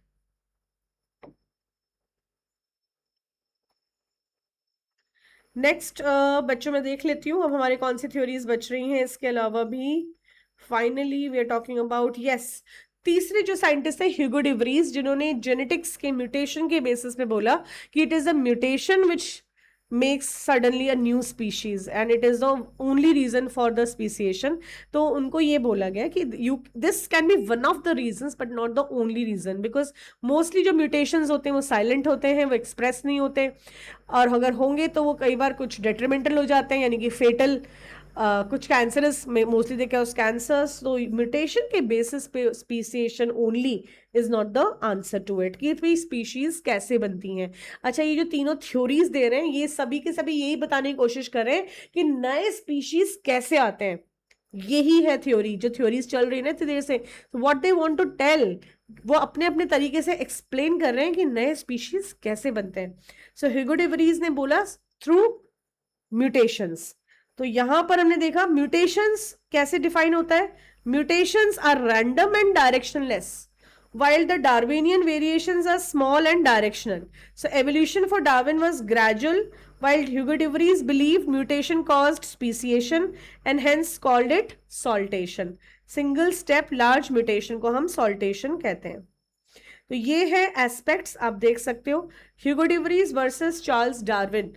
Next बच्चों में देख लेती हूँ अब हमारे कौन सी theories बच रही हैं इसके अलावा भी. Finally we are talking about, yes, तीसरे जो साइंटिस्ट है ह्यूगो डी व्रीज, जिन्होंने जेनेटिक्स के म्यूटेशन के बेसिस पे बोला कि it is a mutation which makes suddenly a new species and it is the only reason for the speciation. तो उनको ये बोला गया कि this can be one of the reasons but not the only reason, because mostly जो mutations होते हैं वो silent होते हैं, वो express नहीं होते, और अगर होंगे तो वो कई बार कुछ detrimental हो जाते हैं, यानी कि fatal, कुछ कैंसरस में मोस्टली देखा उस कैंसर्स. तो म्यूटेशन के बेसिस पे speciation only is not the answer to it, कि भाई स्पीशीज कैसे बनती हैं. अच्छा, ये जो तीनों थ्योरीज दे रहे हैं ये सभी के सभी यही बताने की कोशिश कर रहे हैं कि नए स्पीशीज कैसे आते हैं. यही है थ्योरी, जो थ्योरीज चल रही है ना इतनी देर से, what they want to tell, वो अपने अपने तरीके से एक्सप्लेन कर रहे हैं कि नए स्पीशीज कैसे बनते हैं. सो ह्यूगो डी व्रीज ने बोला थ्रू म्यूटेशंस. तो यहां पर हमने देखा म्यूटेशंस कैसे डिफाइन होता है. Mutations are random and directionless while the Darwinian variations are small and directional. So evolution for Darwin was gradual, while Hugo de Vries believed mutation caused speciation and hence called it saltation. Single step large mutation को हम saltation कहते हैं. तो ये है aspects, आप देख सकते हो. ह्यूगो डिवरीज वर्सेस चार्ल्स डार्विन,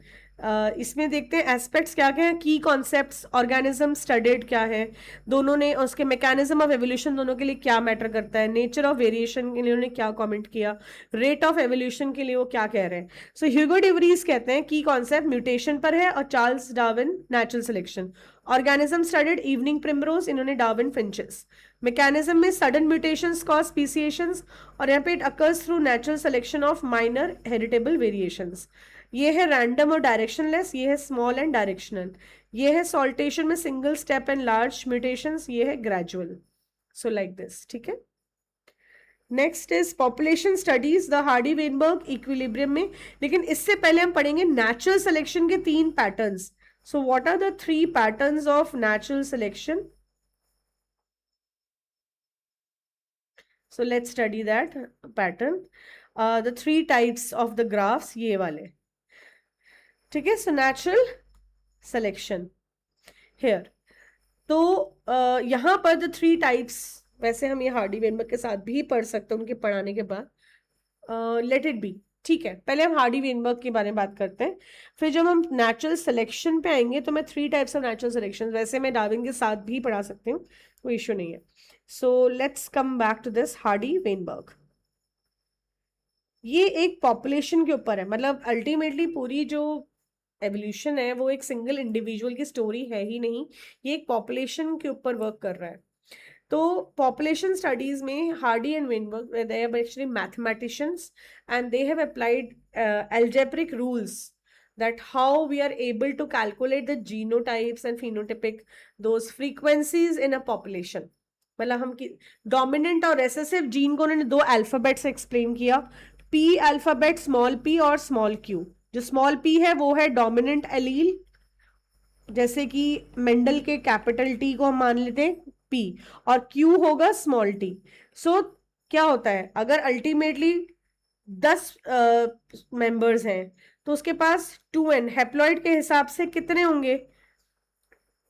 इसमें देखते हैं एस्पेक्ट्स क्या क्या है. की कॉन्सेप्ट्स, ऑर्गेनिज्म स्टडीड क्या है दोनों ने, उसके मैकेनिज्म ऑफ एवोल्यूशन दोनों के लिए क्या मैटर करता है, नेचर ऑफ वेरिएशन के लिए उन्होंने क्या कमेंट किया, रेट ऑफ एवोल्यूशन के लिए वो क्या कह रहे हैं. सो ह्यूगो डिवरीज कहते हैं की कॉन्सेप्ट म्यूटेशन पर है और Charles Darwin natural selection. Organism studied evening primrose, इन्होंने डार्विन फिंचेस. मैकेनिज्म में सडन म्यूटेशंस कॉज स्पीसिएशंस, और यहाँ पे it occurs through natural selection of minor heritable variations. ये है रैंडम और डायरेक्शनलेस, ये है स्मॉल एंड डायरेक्शनल, ये है सॉल्टेशन में single step and large mutations, ये है ग्रेजुअल. So like this. ठीक है. Next is population studies, the Hardy Weinberg equilibrium में. लेकिन इससे पहले हम पढ़ेंगे नेचुरल सिलेक्शन के 3 patterns. So what are the 3 patterns of natural selection? So let's study that pattern. The 3 types of the graphs ये वाले. ठीक है. So natural selection here. तो यहाँ पर the 3 types, वैसे हम ये हार्डी वेनबर्ग के साथ भी पढ़ सकते हैं उनके पढ़ाने के बाद. Let it be. ठीक है. पहले हम हार्डी वेनबर्ग के बारे में बात करते हैं, फिर जब हम नेचुरल सिलेक्शन पे आएंगे तो मैं 3 टाइप्स ऑफ नेचुरल सिलेक्शन, वैसे मैं डार्विन के साथ भी पढ़ा सकती हूँ, कोई इश्यू नहीं है. So let's come back to this Hardy Weinberg. ये एक पॉपुलेशन के ऊपर है, मतलब अल्टीमेटली पूरी जो एवोल्यूशन है वो एक सिंगल इंडिविजुअल की स्टोरी है ही नहीं, ये एक पॉपुलेशन के ऊपर वर्क कर रहा है. तो पॉपुलेशन स्टडीज में Hardy and Weinberg, they are actually mathematicians and they have applied algebraic rules that how we are able to calculate the genotypes and phenotypic those frequencies in a population. मतलब हम dominant और recessive gene को उन्होंने 2 alphabet से explain किया, P alphabet, small P और small Q. जो small P है वो है डोमिनेंट एलील, जैसे कि मेंडल के कैपिटल टी को हम मान लेते हैं पी, और क्यू होगा स्मॉल टी. सो क्या होता है, अगर अल्टीमेटली 10 मेंबर्स हैं तो उसके पास 2n हेप्लॉइड के हिसाब से कितने होंगे,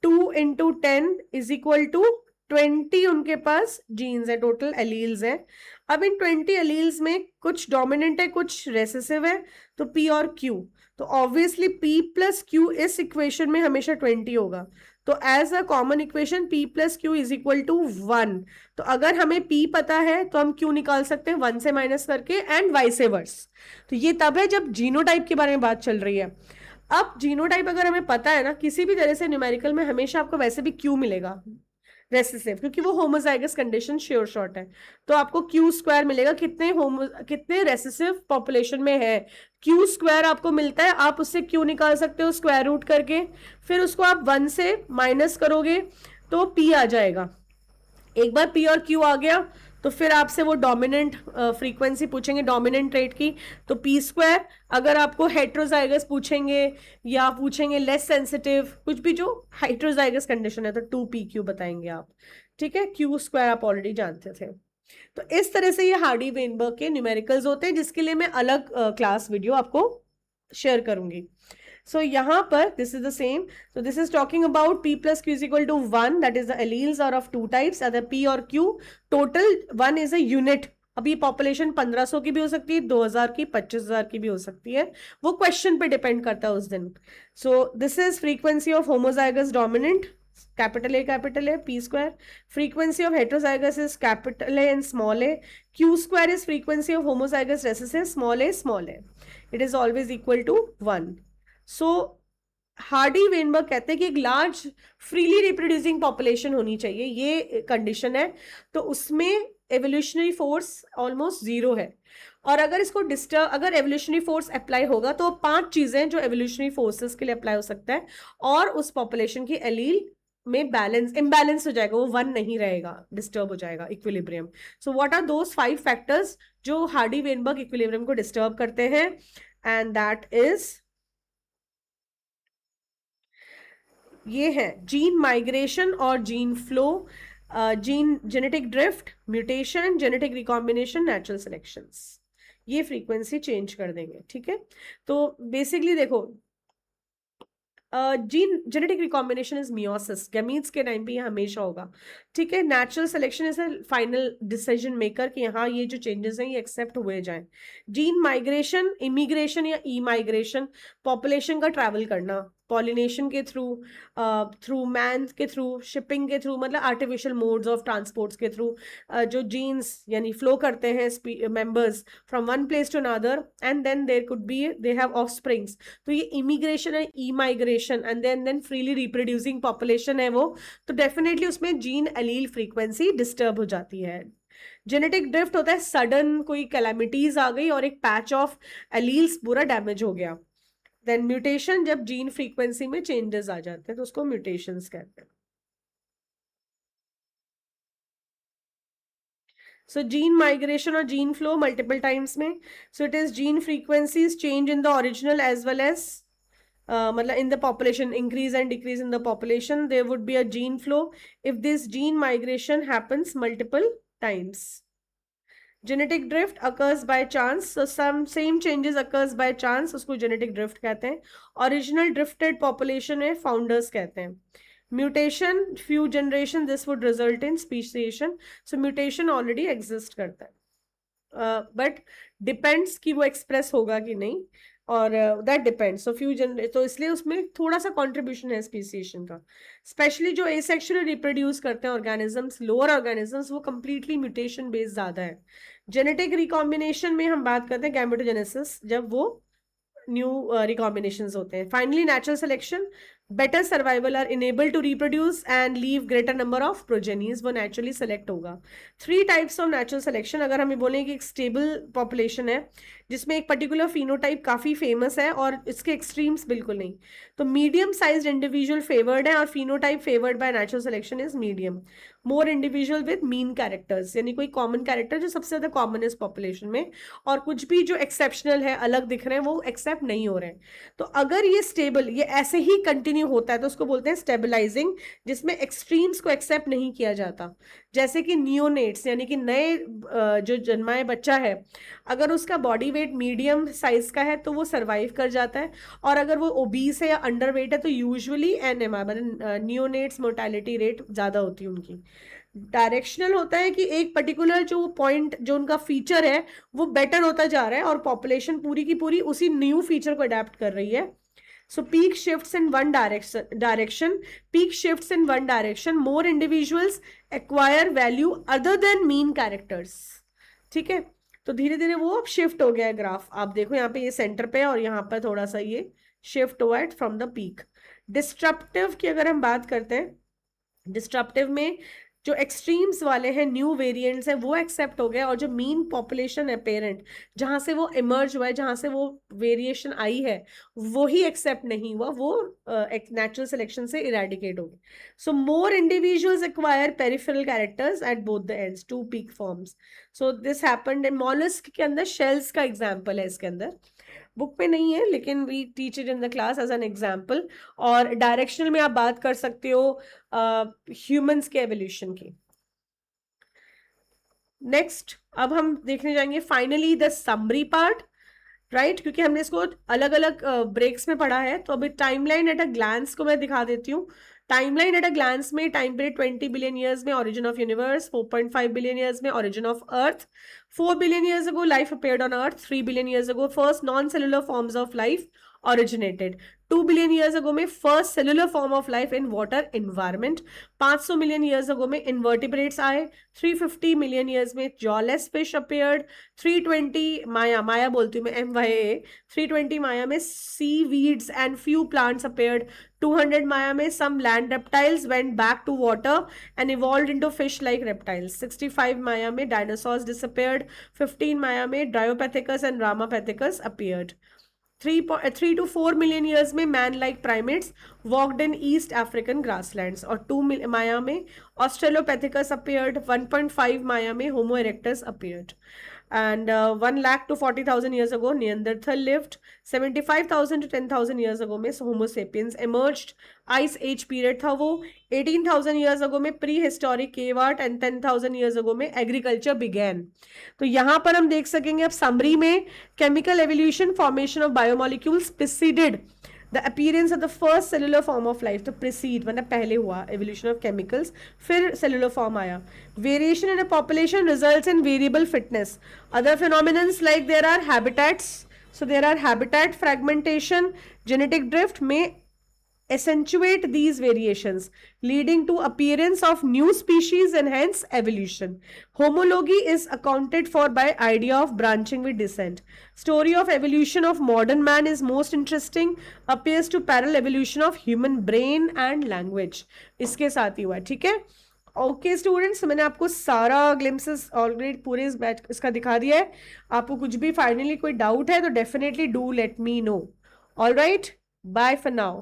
2 इंटू 10 इज इक्वल टू 20 उनके पास जीन्स है, टोटल एलील्स है. अब इन 20 एलील्स में कुछ डोमिनेंट है कुछ रेसेसिव है, तो पी और क्यू. तो ऑब्वियसली पी प्लस क्यू इस इक्वेशन में हमेशा 20 होगा. तो as a common equation P plus Q is equal to 1. तो अगर हमें पी पता है तो हम क्यू निकाल सकते हैं 1 से माइनस करके, एंड वाइस वर्स. तो ये तब है जब जीनोटाइप के बारे में बात चल रही है. अब जीनोटाइप अगर हमें पता है ना, किसी भी तरह से न्यूमेरिकल में हमेशा आपको वैसे भी क्यू मिलेगा रेसेसिव, क्योंकि वो होमोजाइगस कंडीशन श्योर शॉर्ट है. तो आपको क्यू स्क्वायर मिलेगा, कितने रेसेसिव पॉपुलेशन में है, क्यू स्क्वायर आपको मिलता है. आप उससे क्यू निकाल सकते हो स्क्वायर रूट करके, फिर उसको आप 1 से माइनस करोगे तो पी आ जाएगा. एक बार पी और क्यू आ गया तो फिर आपसे वो डोमिनेंट फ्रीक्वेंसी पूछेंगे, डोमिनेंट रेट की, तो पी स्क्वायर. अगर आपको हेट्रोजाइगस पूछेंगे या पूछेंगे लेस सेंसिटिव, कुछ भी जो हेट्रोजाइगस कंडीशन है, तो 2pq बताएंगे आप. ठीक है. क्यू स्क्वायर आप ऑलरेडी जानते थे. तो इस तरह से ये हार्डी वेनबर्ग के न्यूमेरिकल्स होते हैं, जिसके लिए मैं अलग क्लास वीडियो आपको शेयर करूंगी. So यहाँ पर this is the same. So this is talking about p plus q is equal to 1, that is the alleles are of 2 types, either p or q. Total 1 is a unit. अब ये population 1500 की भी हो सकती है, 2000 की, 25,000 की भी हो सकती है, वो क्वेश्चन पे डिपेंड करता है उस दिन. So this is frequency of homozygous dominant, capital A P square. Frequency of heterozygous is capital A and small A. Q square is frequency of homozygous recessive, small A. It is always equal to 1. So Hardy Weinberg कहते हैं कि एक large freely reproducing population होनी चाहिए, ये condition है. तो उसमें एवोल्यूशनरी फोर्स ऑलमोस्ट 0 है. और अगर इसको अगर एवोल्यूशनरी फोर्स अप्लाई होगा तो 5 चीजें जो एवोल्यूशनरी फोर्सेस के लिए अप्लाई हो सकता है, और उस पॉपुलेशन की एलील में इम्बैलेंस हो जाएगा, वो 1 नहीं रहेगा, डिस्टर्ब हो जाएगा equilibrium. So what are those 5 factors जो हार्डी वेनबर्ग इक्विलिब्रियम को डिस्टर्ब करते हैं? एंड दैट इज ये है जीन माइग्रेशन और gene flow, gene genetic drift, mutation, genetic recombination, natural selections. ये फ्रीक्वेंसी चेंज कर देंगे, ठीक है। तो बेसिकली देखो, gene genetic recombination is meiosis, gametes के टाइम पे ये हमेशा होगा, ठीक है। Natural selection is a final decision maker कि हाँ ये जो चेंजेस हैं ये एक्सेप्ट हुए जाएं। जीन माइग्रेशन, इमिग्रेशन या ई माइग्रेशन, पॉपुलेशन का ट्रैवल करना, पॉलिनेशन के थ्रू, थ्रू मैन के थ्रू, शिपिंग के थ्रू, मतलब आर्टिफिशियल मोड्स ऑफ ट्रांसपोर्ट्स के थ्रू, जो जीन्स यानी फ्लो करते हैं members from one place to another, and then there could be they have offsprings. तो ये इमिग्रेशन है, emigration, and then freely reproducing population है वो, तो डेफिनेटली उसमें जीन एलील फ्रीक्वेंसी डिस्टर्ब हो जाती है। जेनेटिक ड्रिफ्ट होता है सडन कोई कैलामिटीज आ गई और एक पैच ऑफ एलील्स पूरा डैमेज हो गया। देन म्यूटेशन, जब जीन फ्रीक्वेंसी में चेंजेस आ जाते हैं तो उसको म्यूटेशंस कहते हैं। सो जीन माइग्रेशन और जीन फ्लो मल्टीपल टाइम्स में, so it is gene frequencies change in the original as well as मतलब in the population, increase and decrease in the population, there would be a gene flow if this gene migration happens multiple times. Genetic drift occurs by chance, so some same changes occurs by chance, उसको genetic drift कहते हैं। Original drifted population में founders कहते हैं। Mutation, few generation, this would result in speciation, so mutation already exist करता है, but depends कि वो express होगा कि नहीं, और दैट डिपेंड्स। सो फ्यूजन, तो इसलिए उसमें थोड़ा सा कंट्रीब्यूशन है स्पीसीएशन का। स्पेशली जो एसेक्सुअली रिप्रोड्यूस करते हैं ऑर्गेनिजम्स, लोअर ऑर्गेनिजम्स, वो कंप्लीटली म्यूटेशन बेस्ड ज्यादा है। जेनेटिक रिकॉम्बिनेशन में हम बात करते हैं गैमेटोजेनेसिस, जब वो न्यू रिकॉम्बिनेशंस होते हैं। Finally natural selection, better survival are enable to reproduce and leave greater number of progenies, वो नेचुरली सेलेक्ट होगा। 3 टाइप्स ऑफ नेचुरल सिलेक्शन, अगर हमें बोलें कि एक स्टेबल पॉपुलेशन है जिसमें एक पर्टिकुलर फिनोटाइप काफी फेमस है और इसके एक्सट्रीम्स बिल्कुल नहीं, तो मीडियम साइज इंडिविजुअल फेवर्ड है और phenotype favoured by natural selection is medium. More individual with mean characters, यानी कोई कॉमन कैरेक्टर जो सबसे ज्यादा कॉमन है इस पॉपुलेशन में, और कुछ भी जो एक्सेप्शनल है, अलग दिख रहे हैं, वो एक्सेप्ट नहीं हो रहे हैं। तो अगर ये स्टेबल, ये ऐसे ही कंटिन्यू होता है तो उसको बोलते हैं स्टेबलाइजिंग, जिसमें एक्सट्रीम्स को एक्सेप्ट नहीं किया जाता। जैसे कि नियोनेट्स, यानी कि नए जो जन्माए बच्चा है, अगर उसका बॉडी वेट मीडियम साइज का है तो वो सरवाइव कर जाता है, और अगर वो ओबीस है या अंडर वेट है तो यूजुअली एनएमआर मतलब नियोनेट्स मोर्टेलिटी रेट ज्यादा होती है उनकी। डायरेक्शनल होता है कि एक पर्टिकुलर जो पॉइंट, जो उनका फीचर है वो बेटर होता जा रहा है और पॉपुलेशन पूरी की पूरी उसी न्यू फीचर को अडेप्ट कर रही है। So peak shifts in one peak shifts in one direction, more individuals acquire value other than mean characters, ठीक है। तो धीरे धीरे वो अब शिफ्ट हो गया है ग्राफ, आप देखो यहाँ पे ये सेंटर पे है और यहाँ पर थोड़ा सा ये शिफ्ट हुआ है फ्रॉम द पीक। डिस्ट्रप्टिव की अगर हम बात करते हैं, डिस्ट्रप्टिव में जो एक्सट्रीम्स वाले हैं, न्यू वेरिएंट्स हैं, वो एक्सेप्ट हो गया, और जो मीन पॉपुलेशन है पेरेंट, जहां से वो इमर्ज हुआ है, जहां से वो वेरिएशन आई है, वो ही एक्सेप्ट नहीं हुआ, वो नेचुरल सिलेक्शन से इरेडिकेट हो गए। So more individuals acquire peripheral characters at both the ends, 2 peak forms. So this happened in mollusc के अंदर, शेल्स का एग्जाम्पल है इसके अंदर, बुक पे नहीं है लेकिन we teach it in the class as an example. और डायरेक्शनल में आप बात कर सकते हो ह्यूमंस के एवोल्यूशन की। नेक्स्ट अब हम देखने जाएंगे finally the summary part, right, क्योंकि हमने इसको अलग अलग ब्रेक्स में पढ़ा है, तो अभी टाइमलाइन एट अ ग्लांस को मैं दिखा देती हूँ। टाइमलाइन एट अ ग्लांस में टाइम पीरियड 20 बिलियन ईयर्स में origin of universe, 4.5 billion years में origin of earth, 4 billion years ago life appeared on earth, 3 billion years ago first non cellular forms of life originated, 2 billion years ago में first cellular form of life in water environment, 500 million years ago में invertebrates आए, 350 million years में jawless fish appeared, 320 MYA बोलती हूँ मैं, MYA, 320 MYA में sea weeds and few plants appeared, 200 MYA में some land reptiles went back to water and evolved into fish like reptiles, 65 माया में dinosaurs disappeared, 15 माया में Dryopithecus and Ramapithecus appeared, 3 to 4 million years में man like primates walked in east African grasslands, और 2 माया में ऑस्ट्रेलोपैथिकस appeared, 1.5 माया में होमो erectus appeared. and 1 lakh to 40,000 years ago Neanderthal lived. 75,000 to 10,000 years ago में Homo sapiens emerged. Ice age period था वो. 18,000 years ago में prehistoric cave art and 10,000 years ago में agriculture began. तो यहाँ पर हम देख सकेंगे अब summary में chemical evolution formation of biomolecules preceded the appearance of the first cellular form of life. तो precede मतलब पहले हुआ evolution of chemicals, फिर cellular form आया. Variation in a population results in variable fitness. Other phenomena like there are habitats, so there are habitat fragmentation, genetic drift may accentuate these variations, leading to appearance of new species and hence evolution. Homology is accounted for by idea of branching with descent. Story of evolution of modern man is most interesting, appears to parallel evolution of human brain and language. इसके साथ ही हुआ, ठीक है? Okay students, मैंने आपको सारा glimpses already पूरे इस बैच इसका दिखा दिया है. आपको कुछ भी फाइनली कोई डाउट है तो definitely do let me know. Alright, bye for now.